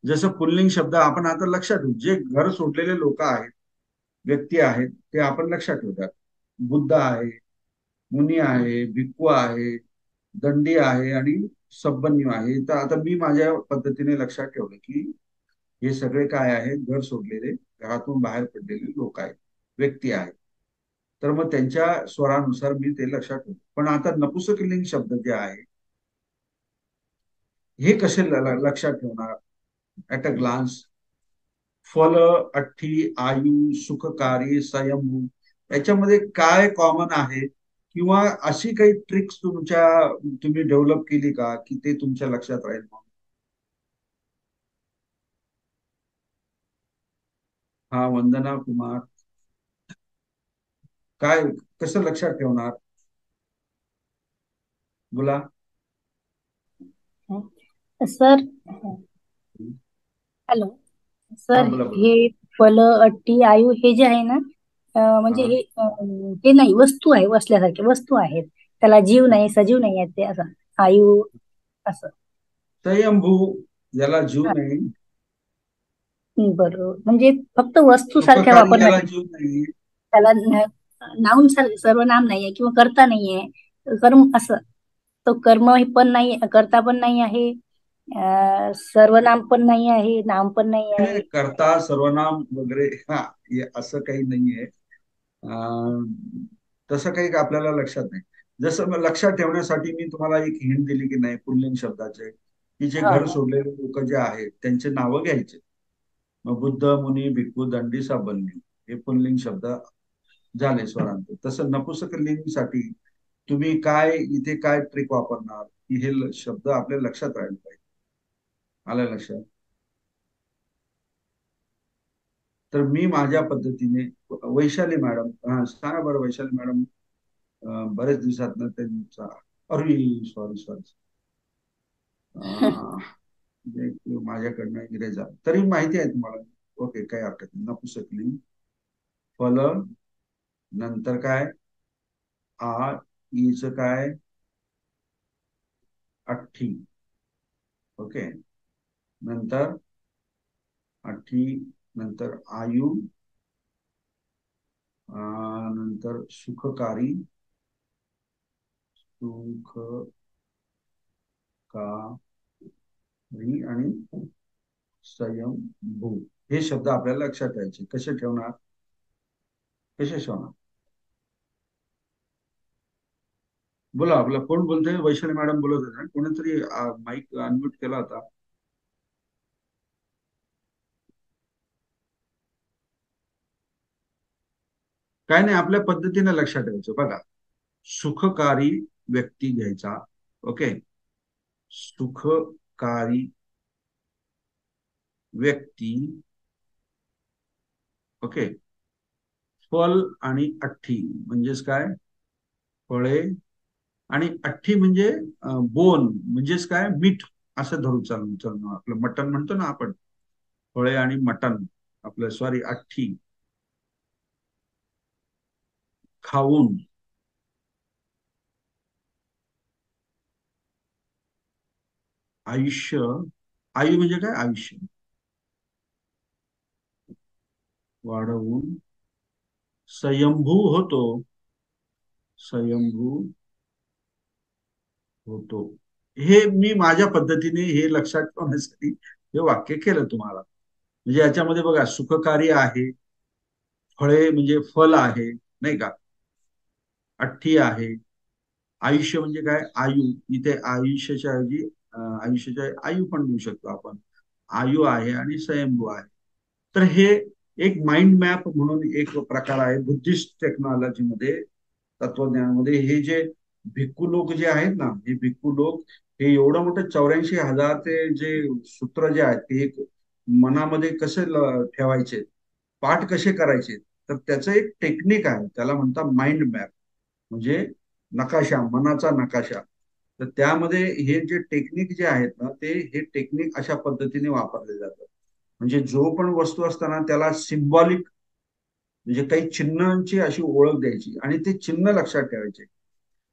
जसं पुल्लिंग शब्द आपण आता लक्षात ठेवू, जे घर सोडलेले लोक आहेत, व्यक्ती आहेत, ते आपण लक्षात ठेवतात. बुद्ध आहे, मुनी आहे, भिक्खू आहे, दंडी आहे आणि सब्बन्यू आहे. तर आता मी माझ्या पद्धतीने लक्षात ठेवलं की हे सगळे काय आहेत, घर सोडलेले, घरातून बाहेर पडलेले लोक आहेत, व्यक्ती आहेत. तर मग त्यांच्या स्वरानुसार मी ते लक्षात ठेवतो. पण आता नपुंसकलिंग शब्द जे आहे हे कसे लक्षात ठेवणार? ऍट अ ग्लान्स, फल, अठ्ठी, आयु, सुखकारी, स्वयंभू, याच्यामध्ये काय कॉमन आहे? किंवा अशी काही ट्रिक्स तुम्ही डेव्हलप केली का की ते तुमच्या लक्षात राहील? हा, वंदना कुमार, काय कसं लक्षात ठेवणार? बोला. सर, हॅलो हा, सर, बोला बोला. हे फल, अट्टी, आयु हे जे आहे ना, म्हणजे हा, हे नाही, वस्तू आहे, वसल्यासारखे वस्तू आहेत. त्याला जीव नाही, सजीव नाही आहेत ते, असं आयु असं. स्वयंभू, याला जीव हा, नाही. बरोबर. म्हणजे फक्त वस्तू सारख्या सुखकारी, याला वापरण्यासाठी. जीव नाही. त्याला नाऊन सर्वनाम नाहीये किंवा कर्ता नाहीये, कर्म असं. तो कर्म पण नाही, कर्ता पण नाही आहे, सर्वनाम पण नाही आहे, नाम पण नाही आहे. करता, सर्वनाम वगैरे, हा, हे असं काही नाहीये. अं, तसं काही आपल्याला लक्षात नाही. जसं मग लक्षात ठेवण्यासाठी मी तुम्हाला एक हिंट दिली की नाही, पुल्लिंग शब्दाचे, की जे हा घर हा सोडलेले लोक जे आहेत त्यांचे नावं घ्यायचे. मग बुद्ध, मुनी, भिक्खू, दंडी, साबन्य, हे पुल्लिंग शब्द झाले स्वरांत. तसं नपुंसकलिंगसाठी तुम्ही काय इथे काय ट्रिक वापरणार की हे शब्द आपल्या लक्षात राहिले पाहिजे. आलं लक्षात? तर मी माझ्या पद्धतीने, वैशाली मॅडम, हा सांगा बरं वैशाली मॅडम, बरेच दिवसात ना त्यांचा, अरे सॉरी सॉरी, माझ्याकडनं इंग्रज झालं, तरी माहिती आहे तुम्हाला. ओके, काही हरकत नाही. नपुंसकलिंग, फल, नंतर काय, आ, ईच काय, अठ्ठी. ओके, नंतर अठ्ठी, नंतर आयु, नंतर सुखकारी, सुखकारी आणि स्वयंभू. हे शब्द आपल्याला लक्षात ठेवायचे. कसे ठेवणार? कसे ठेवणार? बोला. आपला कोण बोलतोय? वैशाली मॅडम बोलत होते ना, कोणीतरी माईक अनम्यूट केला होता. काय नाही, आपल्या पद्धतीने लक्षात ठेवायचं. बघा, सुखकारी व्यक्ती घ्यायचा. ओके, सुखकारी व्यक्ती. ओके, फल आणि अठ्ठी म्हणजेच काय, फळे, आणि अठ्ठी म्हणजे बोन, म्हणजेच काय, मीठ, असं धरू चालणं. आपलं मटण म्हणतो ना आपण, फळे आणि मटण, आपलं सॉरी अठ्ठी, खाऊन, आयुष्य, आयु म्हणजे काय, आयुष्य वाढवून, स्वयंभू होतो, स्वयंभू होतो. हे मी माझ्या पद्धतीने हे लक्षात ठेवण्यासाठी हे वाक्य केलं तुम्हाला. म्हणजे याच्यामध्ये बघा, सुखकारी आहे, फळे म्हणजे फल आहे, नाही का, अठ्ठी आहे, आयुष्य म्हणजे काय, आयु, इथे आयुष्याच्या ऐवजी आयुष्याच्या आयु पण देऊ शकतो आपण, आयु आहे, आणि स्वयंभू आहे. तर हे एक माइंड मॅप म्हणून एक प्रकार आहे बुद्धिस्ट टेक्नॉलॉजीमध्ये, तत्वज्ञानामध्ये. हे जे भिक्खू लोक जे आहेत ना, हे भिक्खू लोक, हे एवढं मोठं 84,000 ते जे सूत्र जे आहेत ते एक मनामध्ये कसे ठेवायचे, पाठ कसे करायचे, तर त्याचं एक टेक्निक आहे, त्याला म्हणतात माइंड मॅप, म्हणजे नकाशा, मनाचा नकाशा. तर त्यामध्ये हे जे टेक्निक जे आहेत ना, ते हे टेक्निक अशा पद्धतीने वापरले जातात. म्हणजे जो पण वस्तू असताना त्याला सिम्बॉलिक, म्हणजे काही चिन्हांची अशी ओळख द्यायची आणि ते चिन्ह लक्षात ठेवायचे.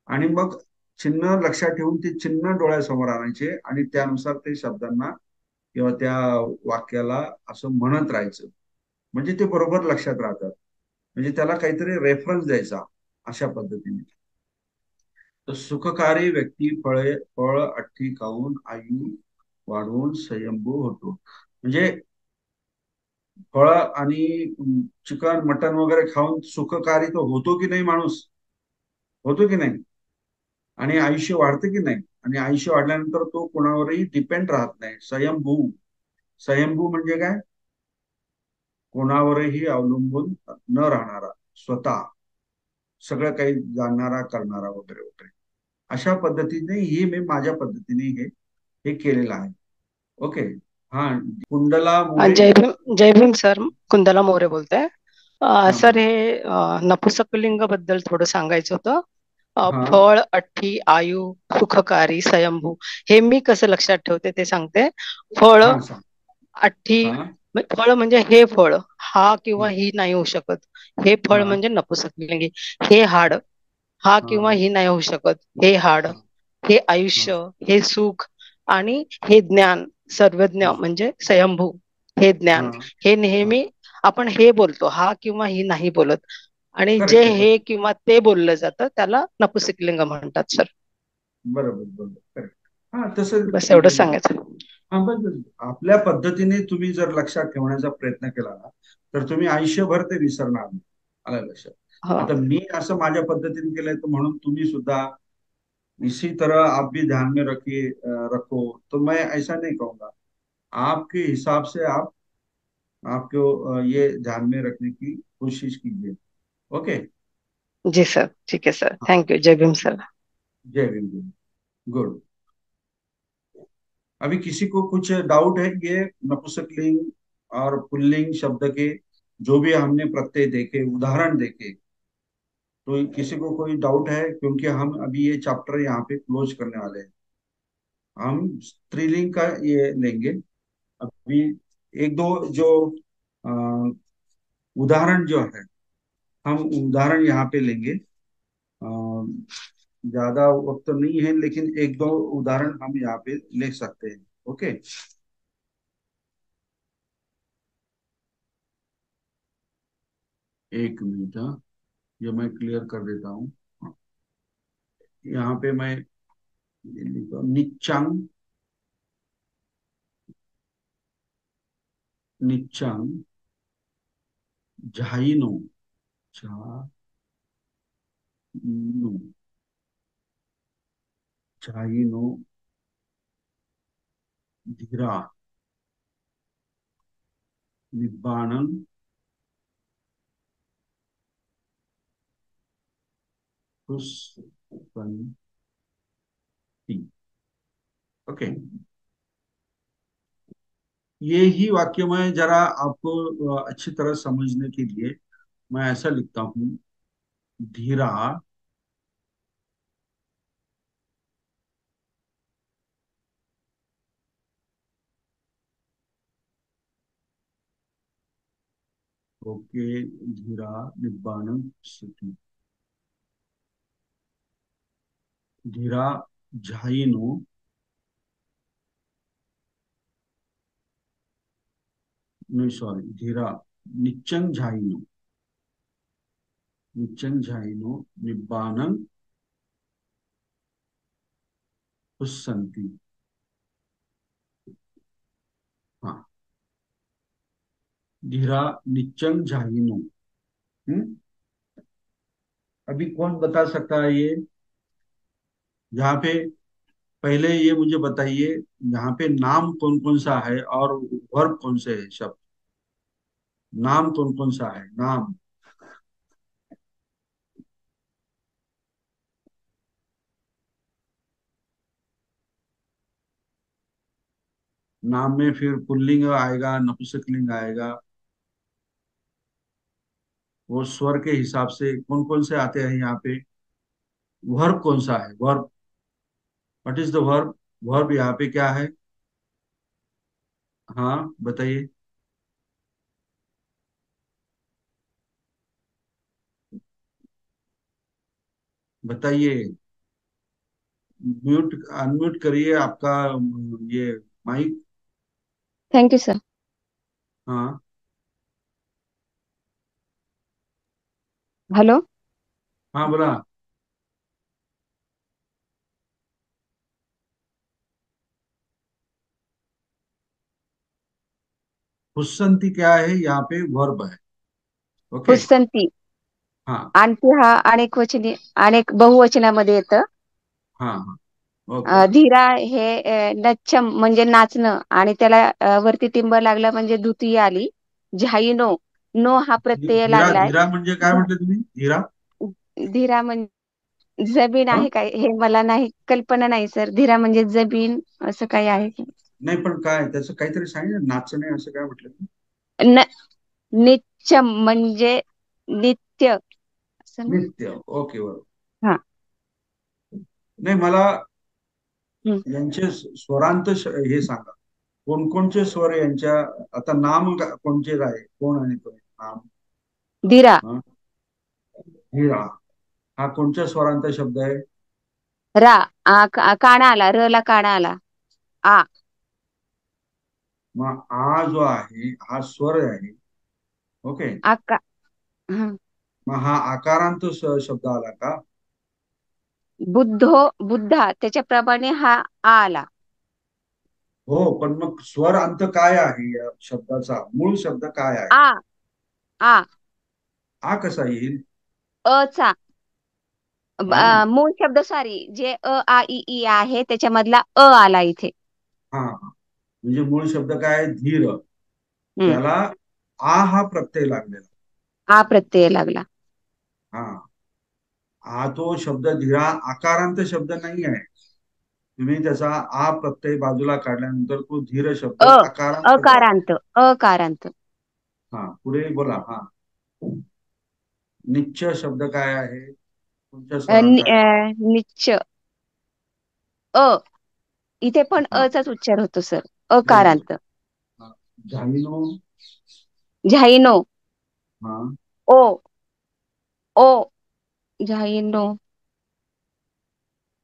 आणि मग चिन्ह लक्षात ठेवून ते चिन्ह डोळ्यासमोर आणायचे आणि त्यानुसार ते शब्दांना किंवा त्या वाक्याला असं म्हणत राहायचं. म्हणजे ते बरोबर लक्षात राहतात. म्हणजे त्याला काहीतरी रेफरन्स द्यायचा अशा पद्धतीने. तर सुखकारी व्यक्ती फळ अठ्ठी खाऊन आयु वाढवून स्वयंभू होतो. म्हणजे फळ आणि चिकन मटन वगैरे खाऊन सुखकारी तो होतो की नाही माणूस, होतो की नाही, आणि आयुष्य वाढतं की नाही, आणि आयुष्य वाढल्यानंतर तो कोणावरही डिपेंड राहत नाही, स्वयंभू. स्वयंभू म्हणजे काय, कोणावरही अवलंबून न राहणारा, स्वतः सगळं काही जाणणारा, करणारा वगैरे वगैरे. अशा पद्धतीने ही मी माझ्या पद्धतीने हे हे केलेलं आहे. ओके. हा, कुंडला मोरे. जय भीम सर. कुंदला मोरे बोलते. हा सर बोला. हे नपुसकलिंग बद्दल थोडं सांगायचं होतं. हा फळ, अठ्ठी, आयु, सुखकारी, स्वयंभू हे मी कसं लक्षात ठेवते ते सांगते. फळ, हा सांग. अठ्ठी, हा फळ म्हणजे हे फळ, हा हा किंवा ही नाही होऊ शकत. हे फळ हा म्हणजे नपुसकलिंगी. हे हाड, हा हा किंवा ही नाही होऊ शकत. हे हाड, हा हे हा आयुष्य, हे सुख आणि हे ज्ञान, सर्वज्ञ हा म्हणजे स्वयंभू. हे हा ज्ञान, हे हा. नेहमी आपण हे बोलतो, हा किंवा ही नाही बोलत. आणि जे करेक्ट आहे, हे बरोबर. किंवा ते बोललं जातं त्याला नपुसकलिंग म्हणतात सर. बरोबर बरोबर, करेक्ट. हा तसं बस एवढं म्हणजे सांगायचं. हा बस आपल्या पद्धतीने तुम्ही जर लक्षात ठेवण्याचा प्रयत्न केला ना, तर तुम्ही आयुष्यभर ते विसरणार नाही. आलं लक्षात. हो. आता मी असं माझ्या पद्धतीने केलंय, तर म्हणून तुम्ही सुद्धा इसी तरह आप भी ध्यान में रखिए, रखो, तो मैं ऐसा नहीं कहूंगा, आपके हिसाब से आप आपको ये ध्यान में रखने की कोशिश कीजिए. ओके. जी सर, ठीक है सर, हाँ, थैंक यू. जय भीम सर. जय भीम. गुड. अभी किसी को कुछ डाउट है, ये नपुंसकलिंग और पुल्लिंग शब्द के जो भी हमने प्रत्यय देखे, उदाहरण देखे, तो किसी को कोई डाउट है? क्योंकि हम अभी ये चैप्टर यहाँ पे क्लोज करने वाले हैं. हम स्त्रीलिंग का ये लेंगे अभी, एक दो जो अ, उदाहरण जो है, हम उदाहरण यहाँ पे लेंगे. ज्यादा वक्त नहीं है, लेकिन एक दो उदाहरण हम यहाँ पे ले सकते हैं. ओके. एक मिनट, हाँ, ये मैं क्लियर कर देता हूँ. यहाँ पे मैं ये लिखा, निच्चांग, निच्चांग झाइनो, झाइनो, झाइनो, धीरा, निब्बाणं, पुष्पन्ति. ओके. ये ही वाक्य मैं जरा आपको अच्छी तरह समझने के लिए मैं ऐसा लिखता हूँ. धीरा, ओके, धीरा, निब्बाणं, स्थिति. धीरा झाइनो, नहीं सॉरी, धीरा निच्चंग झाइनो, निच्चंग झाइनो, निब्बाणं पुस्सन्ति. हाँ, धीरा निच्चंग झाइनो. हम्म. अभी कौन बता सकता है ये? यहाँ पे पहले ये मुझे बताइए, यहाँ पे नाम कौन कौन सा है और वर्ब कौन से है शब्द? नाम कौन कौन सा है, नाम? नाम में फिर पुल्लिंग आएगा, नपुंसकलिंग आएगा, वो स्वर के हिसाब से कौन कौन से आते हैं यहाँ पे। वर्ब कौन सा है, verb, what is the verb, verb यहाँ पे क्या है। हाँ बताइए। बताइए, म्यूट अनम्यूट करिए आपका ये माइक। Thank you sir. हाँ हेलो। हाँ बोला। हुस्संती क्या है, यहाँ पे वर्ब है। ओके। हुस्संती हाँ आणखी हा अनेक वचनी, अनेक बहुवचनामध्ये येतं. हाँ हाँ ओके। धीरा हे नच्छम म्हणजे नाचणं, आणि त्याला वरती टिंब लागला म्हणजे द्वितीय आली. झाईनो, नो हा प्रत्यय धीरा, लागलाय. धीरा म्हणजे काय म्हटलं तुम्ही, धीरा? धीरा म्हणजे जमीन हा? आहे काय, हे मला नाही कल्पना नाही सर. धीरा म्हणजे जमीन असं काही आहे का? नाही पण काय त्याचं काहीतरी सांगितलं, नाचणे असं काय म्हटलं तुम्ही? न नित्यम म्हणजे नित्य असं ना. नित्य, ओके बरोबर. हा. नाही मला हम्म. यांचे स्वरांत हे सांगा, कोणकोणचे स्वर यांच्या, आता नाम कोणचे आहे, कोण आणि कोण नाम? धीरा. हा? हिरा, हा कोणत्या स्वरांत शब्द आहे? रा. काना आला, र ला काना आला. आ. मग आ जो आहे हा स्वर आहे. ओके. आका. हा. मग हा आकारांत शब्द आला का? बुद्धो, बुद्धा त्याच्याप्रमाणे हा आ आला. हो, पण मग स्वर अंत काय आहे या शब्दाचा, मूळ शब्द काय आहे? आ. आ. आ कसा येईल? अ चा हा मूळ शब्द, सॉरी, जे आ इ ई आहे त्याच्यामधला अ आला इथे. हा म्हणजे मूळ शब्द काय आहे, धीर. हम्म. त्याला आ हा प्रत्यय लागलेला. आ प्रत्यय लागला. हा, हा तो शब्द धीरा आकारांत शब्द नाही आहे. तुम्ही त्याचा आ प्रत्यय बाजूला काढल्यानंतर तो धीर शब्द अ आकारांत झाला. अकारांत, अकारांत. हा पुढे बोला. हा, निश्चय शब्द काय आहे, कोणत्या स्वरांत आहे? निच्च, अ. इथे पण हा अ चाच उच्चार होतो सर, व्हेरी गुड. अकारांत. झाइनो. झाइनो, हा ओ. ओ. झाइनो,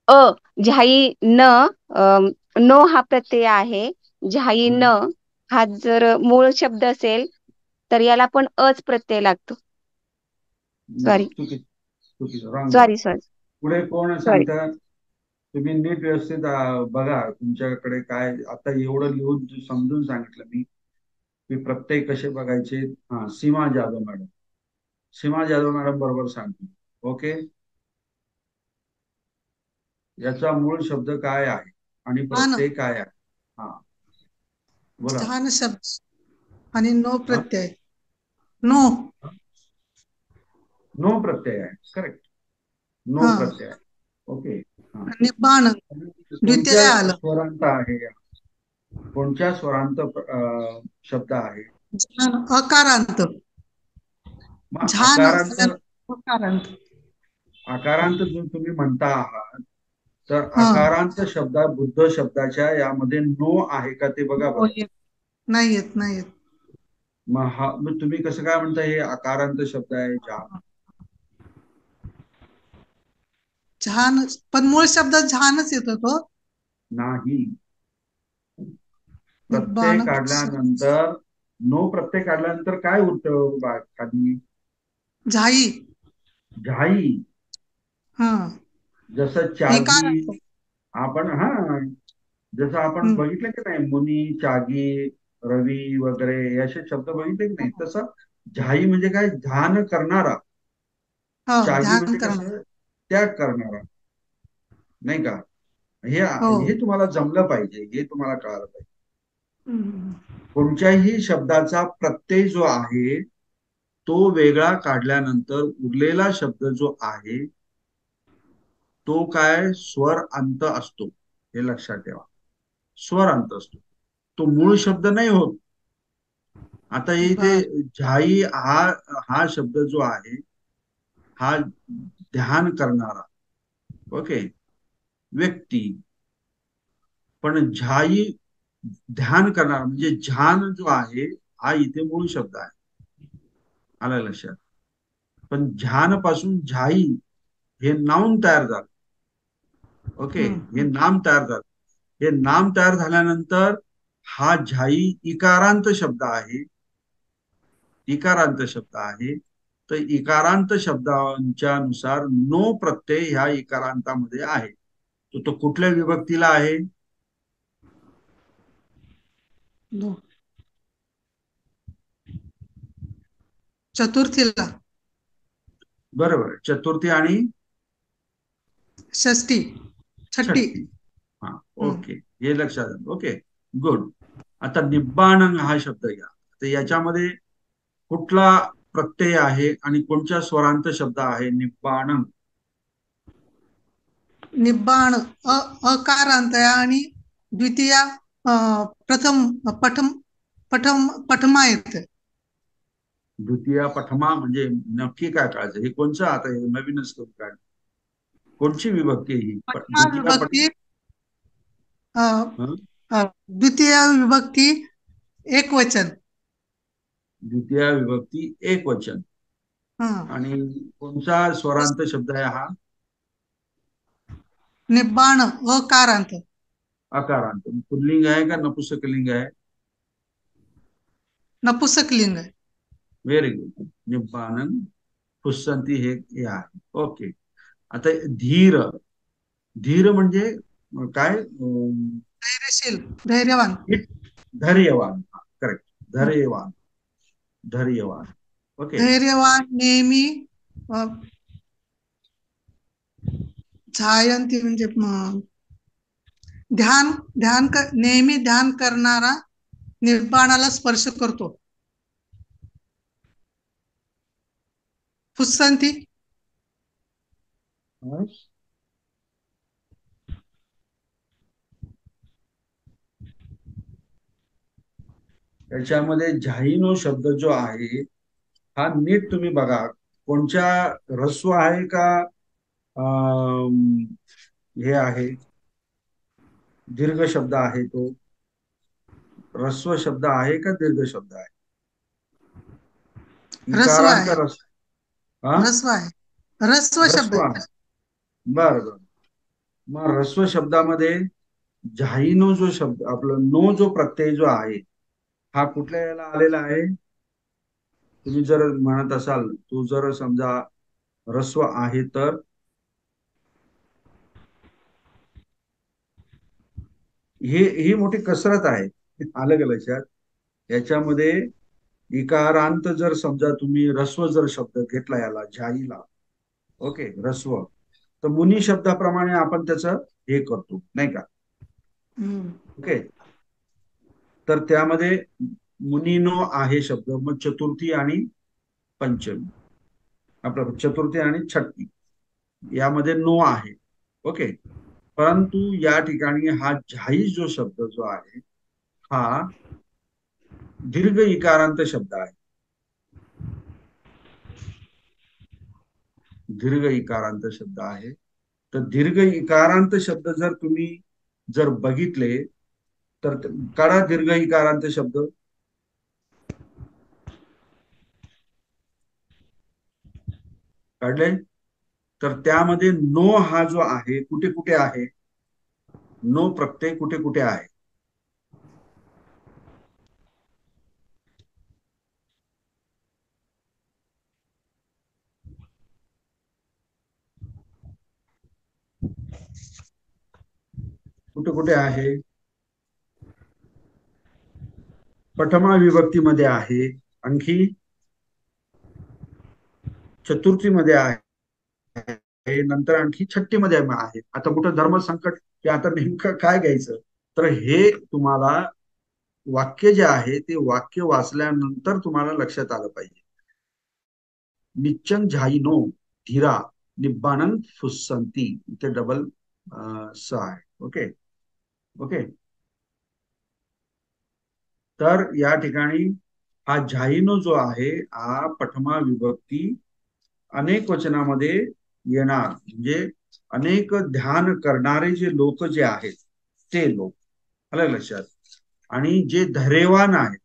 अ. झाई न, नो हा प्रत्यय आहे. झाई न हा जर मूळ शब्द असेल तर याला पण अच प्रत्यय लागतो. सॉरी, चुकीचं, चुकीचं, रॉंग झालं. सॉरी, सॉरी, पुढे कोण सॉरी. सांगतात? तुम्ही नीट व्यवस्थित बघा तुमच्याकडे काय, आता एवढं लिहून समजून सांगितलं मी की प्रत्यय कसे बघायचे. हा, सीमा जाधव मॅडम, सीमा जाधव मॅडम बरोबर सांगते. ओके. याचा मूळ शब्द काय आहे आणि प्रत्यय काय आहे? हा बोला. झान शब्द आणि नो हा? प्रत्यय. नो. नो प्रत्यय आहे, करेक्ट. नो हा. प्रत्यय आहे. ओके. हा, आणि बाण द्वितीय कोणत्या आलं. स्वरांत आहे, कोणत्या स्वरांत शब्द आहे? झान अकारांत. मग झान आकारांत, अकारांत. आकारांत जो तुम्ही म्हणता आहात, तर हा. आकारांत शब्दा, बुद्ध शब्दाच्या यामध्ये नो आहे का ते बघा हो, बरं. नाही येत, नाही येत. मग तुम्ही कसं काय म्हणता हे आकारांत शब्द आहे जाम? झान, पण मूळ शब्द झानच येतो तो. नाही, प्रत्यय बाण. काढल्यानंतर, नो प्रत्यय काढल्यानंतर काय उरतं खाली? झाई. झाई. हा. जसं चागी, इकारांत. आपण हा, जसं आपण बघितलं की नाही, मुनी, चागी, रवी वगैरे असे शब्द बघितले की नाही, तसं झाई म्हणजे काय, ध्यान करणारा. हो, चागी ध्यान म्हणजे करणं. कसं, त्याग करणारा, नाही का? हे हो. हे तुम्हाला जमलं पाहिजे, हे तुम्हाला कळालं पाहिजे. हम्म. कोणत्याही शब्दाचा प्रत्यय जो आहे तो वेगळा काढल्यानंतर उरलेला शब्द जो आहे तो काय, स्वर अंत असतो. हे लक्षात ठेवा, स्वर अंत असतो. तो मूळ शब्द नाही होत. आता इथे झाई हा हा शब्द जो आहे हा ध्यान करणारा, ओके, व्यक्ती. पण झाई ध्यान करणारा म्हणजे ध्यान जो आहे हा इथे मूळ शब्द आहे. आलं लक्षात? पण ध्यान पासून झाई हे नाऊन तयार झालं. ओके, हे नाम तयार झालं. हे नाम तयार झाल्यानंतर हा झाई इकारांत शब्द आहे. इकारांत शब्द आहे. तर इकारांत शब्दांच्या नुसार नो प्रत्यय ह्या इकारांतामध्ये आहे. तो कुठल्या विभक्तीला आहे? चतुर्थीला. बरोबर, चतुर्थी आणि षष्टी, छठी. हा, ओके, हे लक्षात आलं. Okay, good. आता निब्बाणंग हा शब्द घ्या. तर याच्यामध्ये कुठला प्रत्यय आहे आणि कोणत्या स्वरांत शब्द आहे? निब्बाणंग. निब्बाण अकारांत आहे आणि द्वितीया प्रथम पठमा येते. द्वितीय पठमा म्हणजे नक्की काय काळायचं? हे कोणचं आता हे नवीनच करून काढ. कोणची विभक्ती ही? विभक्ती द्वितीय विभक्ती एक वचन. द्वितीय विभक्ती एक वचन. आणि कोणता स्वरांत शब्द आहे हा? निब्बाण अकारांत. अकारांत. पुल्लिंग आहे का नपुंसकलिंग आहे? नपुंसकलिंग आहे. Very good. निब्बाणं पुष्संती हे आहे. ओके. आता धीर. धीर म्हणजे काय? धैर्यशील, धैर्यवान. धैर्यवान, करेक्ट. धैर्यवान, धैर्यवान. ओके. धैर्यवान, नेहमी झायंती म्हणजे नेहमी ध्यान करणारा निर्वाणाला स्पर्श करतो. फुस्संती. त्याच्यामध्ये झाईनो शब्द जो आहे हा नीट तुम्ही बघा. कोणत्या ह्रस्व आहे का हे आहे दीर्घ शब्द आहे? तो ह्रस्व शब्द आहे का दीर्घ शब्द आहे? ह्रस्व आहे. ह्रस्व आहे. ह्रस्व शब्द आहे. बरं. मग ह्रस्व शब्दामध्ये झाईनो जो शब्द आपला नो जो प्रत्यय जो आहे हा कुठल्या याला आलेला आहे? तुम्ही जर म्हणत असाल, तू जर समजा ह्रस्व आहे तर ही मोठी कसरत आहे. आलं का लक्षात? याच्यामध्ये इकारांत जर समजा तुम्ही ह्रस्व जर शब्द घेतला याला झाईला, ओके, ह्रस्व, तर मुनी शब्दाप्रमाणे आपण त्याचं हे करतो नाही का? ओके. तर त्यामध्ये मुनीनो आहे शब्द. मग चतुर्थी आणि पंचमी, आपलं चतुर्थी आणि छठी यामध्ये नो आहे. ओके. परंतु या ठिकाणी हा झाई जो शब्द जो आहे हा दीर्घ इकारांत शब्द आहे. दीर्घ इकारांत शब्द आहे. तर दीर्घ इकारांत शब्द जर तुम्ही जर बघितले तर काढा दीर्घ इकारांत शब्द. काढले? तर त्यामध्ये नो हा जो आहे कुठे कुठे आहे? नो प्रत्यय कुठे कुठे आहे? कुठे कुठे आहे? प्रथमा विभक्तीमध्ये आहे. आणखी चतुर्थीमध्ये आहे. नंतर आणखी छठ्ठीमध्ये आहे. आता मोठं धर्मसंकट की आता नेमकं काय घ्यायचं? तर हे तुम्हाला वाक्य जे आहे ते वाक्य वाचल्यानंतर तुम्हाला लक्षात आलं पाहिजे. निच्चंग झाईनो धीरा निब्बाणंग फुस्संती. इथे डबल स आहे. ओके. ओके. तर या ठिकाणी हा झायिनो जो आहे हा प्रथमा विभक्ती अनेक वचनामध्ये येणार, म्हणजे अनेक ध्यान करणारे जे लोक जे आहेत ते लोक, आलं लक्षात. आणि जे धैर्यवान आहेत,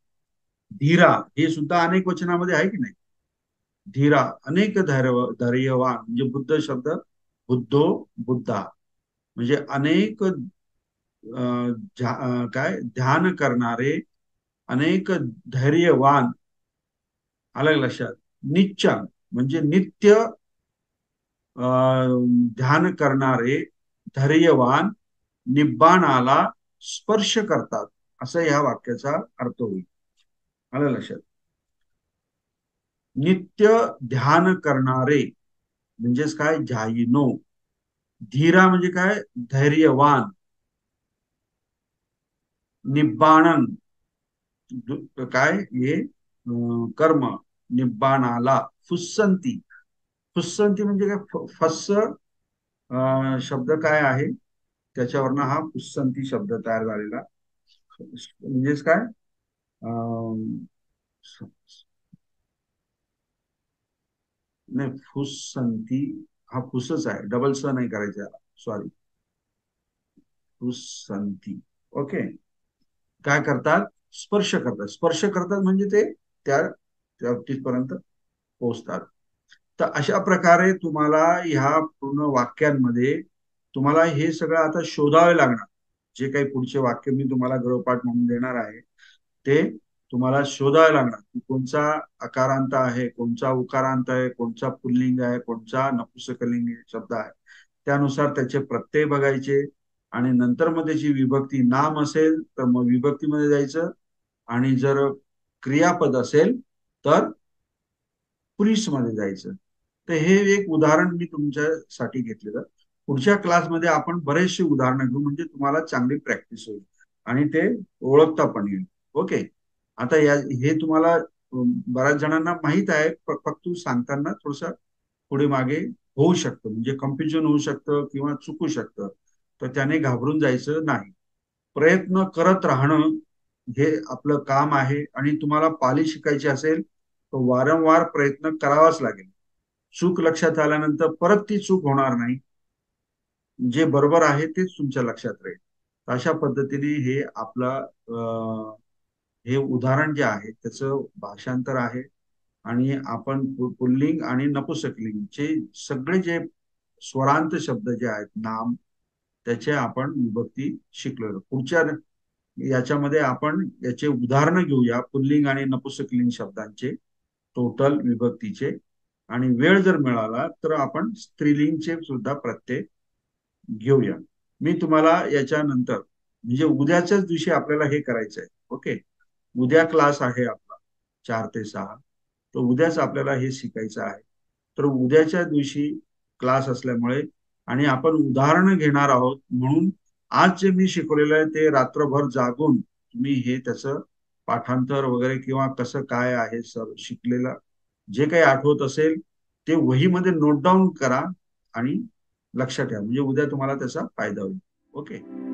धीरा, हे सुद्धा अनेक वचनामध्ये आहे की नाही. धीरा, अनेक धैर्यवान म्हणजे बुद्ध शब्द, बुद्धो बुद्धा, म्हणजे अनेक काय ध्यान करणारे, अनेक धैर्यवान, आलं लक्षात. निच्चन म्हणजे नित्य ध्यान करणारे धैर्यवान निब्बाणाला स्पर्श करतात, असं या वाक्याचा अर्थ होईल. आलं लक्षात. नित्य ध्यान करणारे म्हणजेच काय, झायिनो. धीरा म्हणजे काय, धैर्यवान. निब्बाणन काय, हे कर्म. निब्बाणाला फुस्संती, फुस्संती म्हणजे काय, फस्स शब्द काय आहे त्याच्यावरनं हा फुस्संती शब्द तयार झालेला. म्हणजेच काय, नाही, फुस्संती हा फुसच आहे, डबल स नाही करायचा, सॉरी. फुस्संती, ओके. काय करतात, स्पर्श करतात. स्पर्श करतात म्हणजे ते त्या तिथपर्यंत पोहोचतात. तर अशा प्रकारे तुम्हाला ह्या पूर्ण वाक्यांमध्ये तुम्हाला हे सगळं आता शोधावे लागणार. जे काही पुढचे वाक्य मी तुम्हाला गृहपाठ म्हणून देणार आहे ते तुम्हाला शोधावे लागणार, की कोणचा अकारांत आहे, कोणचा उकारांत आहे, कोणचा पुल्लिंग आहे, कोणचा नपुंसकलिंग शब्द आहे. त्यानुसार त्याचे प्रत्यय बघायचे आणि नंतर मग त्याची विभक्ती नाम असेल तर मग विभक्तीमध्ये जायचं, आणि जर क्रियापद असेल तर पुरुषमध्ये जायचं. तर हे एक उदाहरण मी तुमच्यासाठी घेतलेलं. पुढच्या क्लासमध्ये आपण बरेचसे उदाहरणं घेऊ, म्हणजे तुम्हाला चांगली प्रॅक्टिस होईल आणि ते ओळखता पण येईल. ओके. आता हे तुम्हाला बऱ्याच जणांना माहित आहे, फक्त सांगताना थोडस पुढे मागे होऊ शकतं, म्हणजे कन्फ्युजन होऊ शकतं किंवा चुकू शकतं. तर त्याने घाबरून जायचं नाही. प्रयत्न करत राहणं हे आपलं काम आहे, आणि तुम्हाला पाली शिकायची असेल तर वारंवार प्रयत्न करावाच लागेल. चूक लक्षात आल्यानंतर परत ती चूक होणार नाही, जे बरोबर आहे तेच तुमच्या लक्षात राहील. अशा पद्धतीने हे आपलं हे उदाहरण जे आहे त्याचं भाषांतर आहे, आणि आपण पुल्लिंग आणि नपुंसकलिंगचे सगळे जे स्वरांत शब्द जे आहेत नाम, त्याचे आपण विभक्ती शिकलो. पुढच्या याच्यामध्ये आपण याचे उदाहरणं घेऊया, पुल्लिंग आणि नपुंसकलिंग शब्दांचे, टोटल विभक्तीचे, आणि वेळ जर मिळाला तर आपण स्त्रीलिंगचे सुद्धा प्रत्यय घेऊया. मी तुम्हाला याच्यानंतर म्हणजे उद्याच्याच दिवशी आपल्याला हे करायचं आहे. ओके. उद्या क्लास आहे आपला 4 ते 6, तर उद्याच आपल्याला हे शिकायचं आहे. तर उद्याच्या दिवशी क्लास असल्यामुळे आणि आपण उदाहरणं घेणार आहोत, म्हणून आज जे मी शिकवलेलं आहे ते रात्रभर जागून तुम्ही हे त्याचं पाठांतर वगैरे किंवा कसं काय आहे सर शिकलेलं जे काही आठवत असेल ते वहीमध्ये नोट डाऊन करा आणि लक्षात ठेवा, म्हणजे उद्या तुम्हाला त्याचा फायदा होईल. ओके.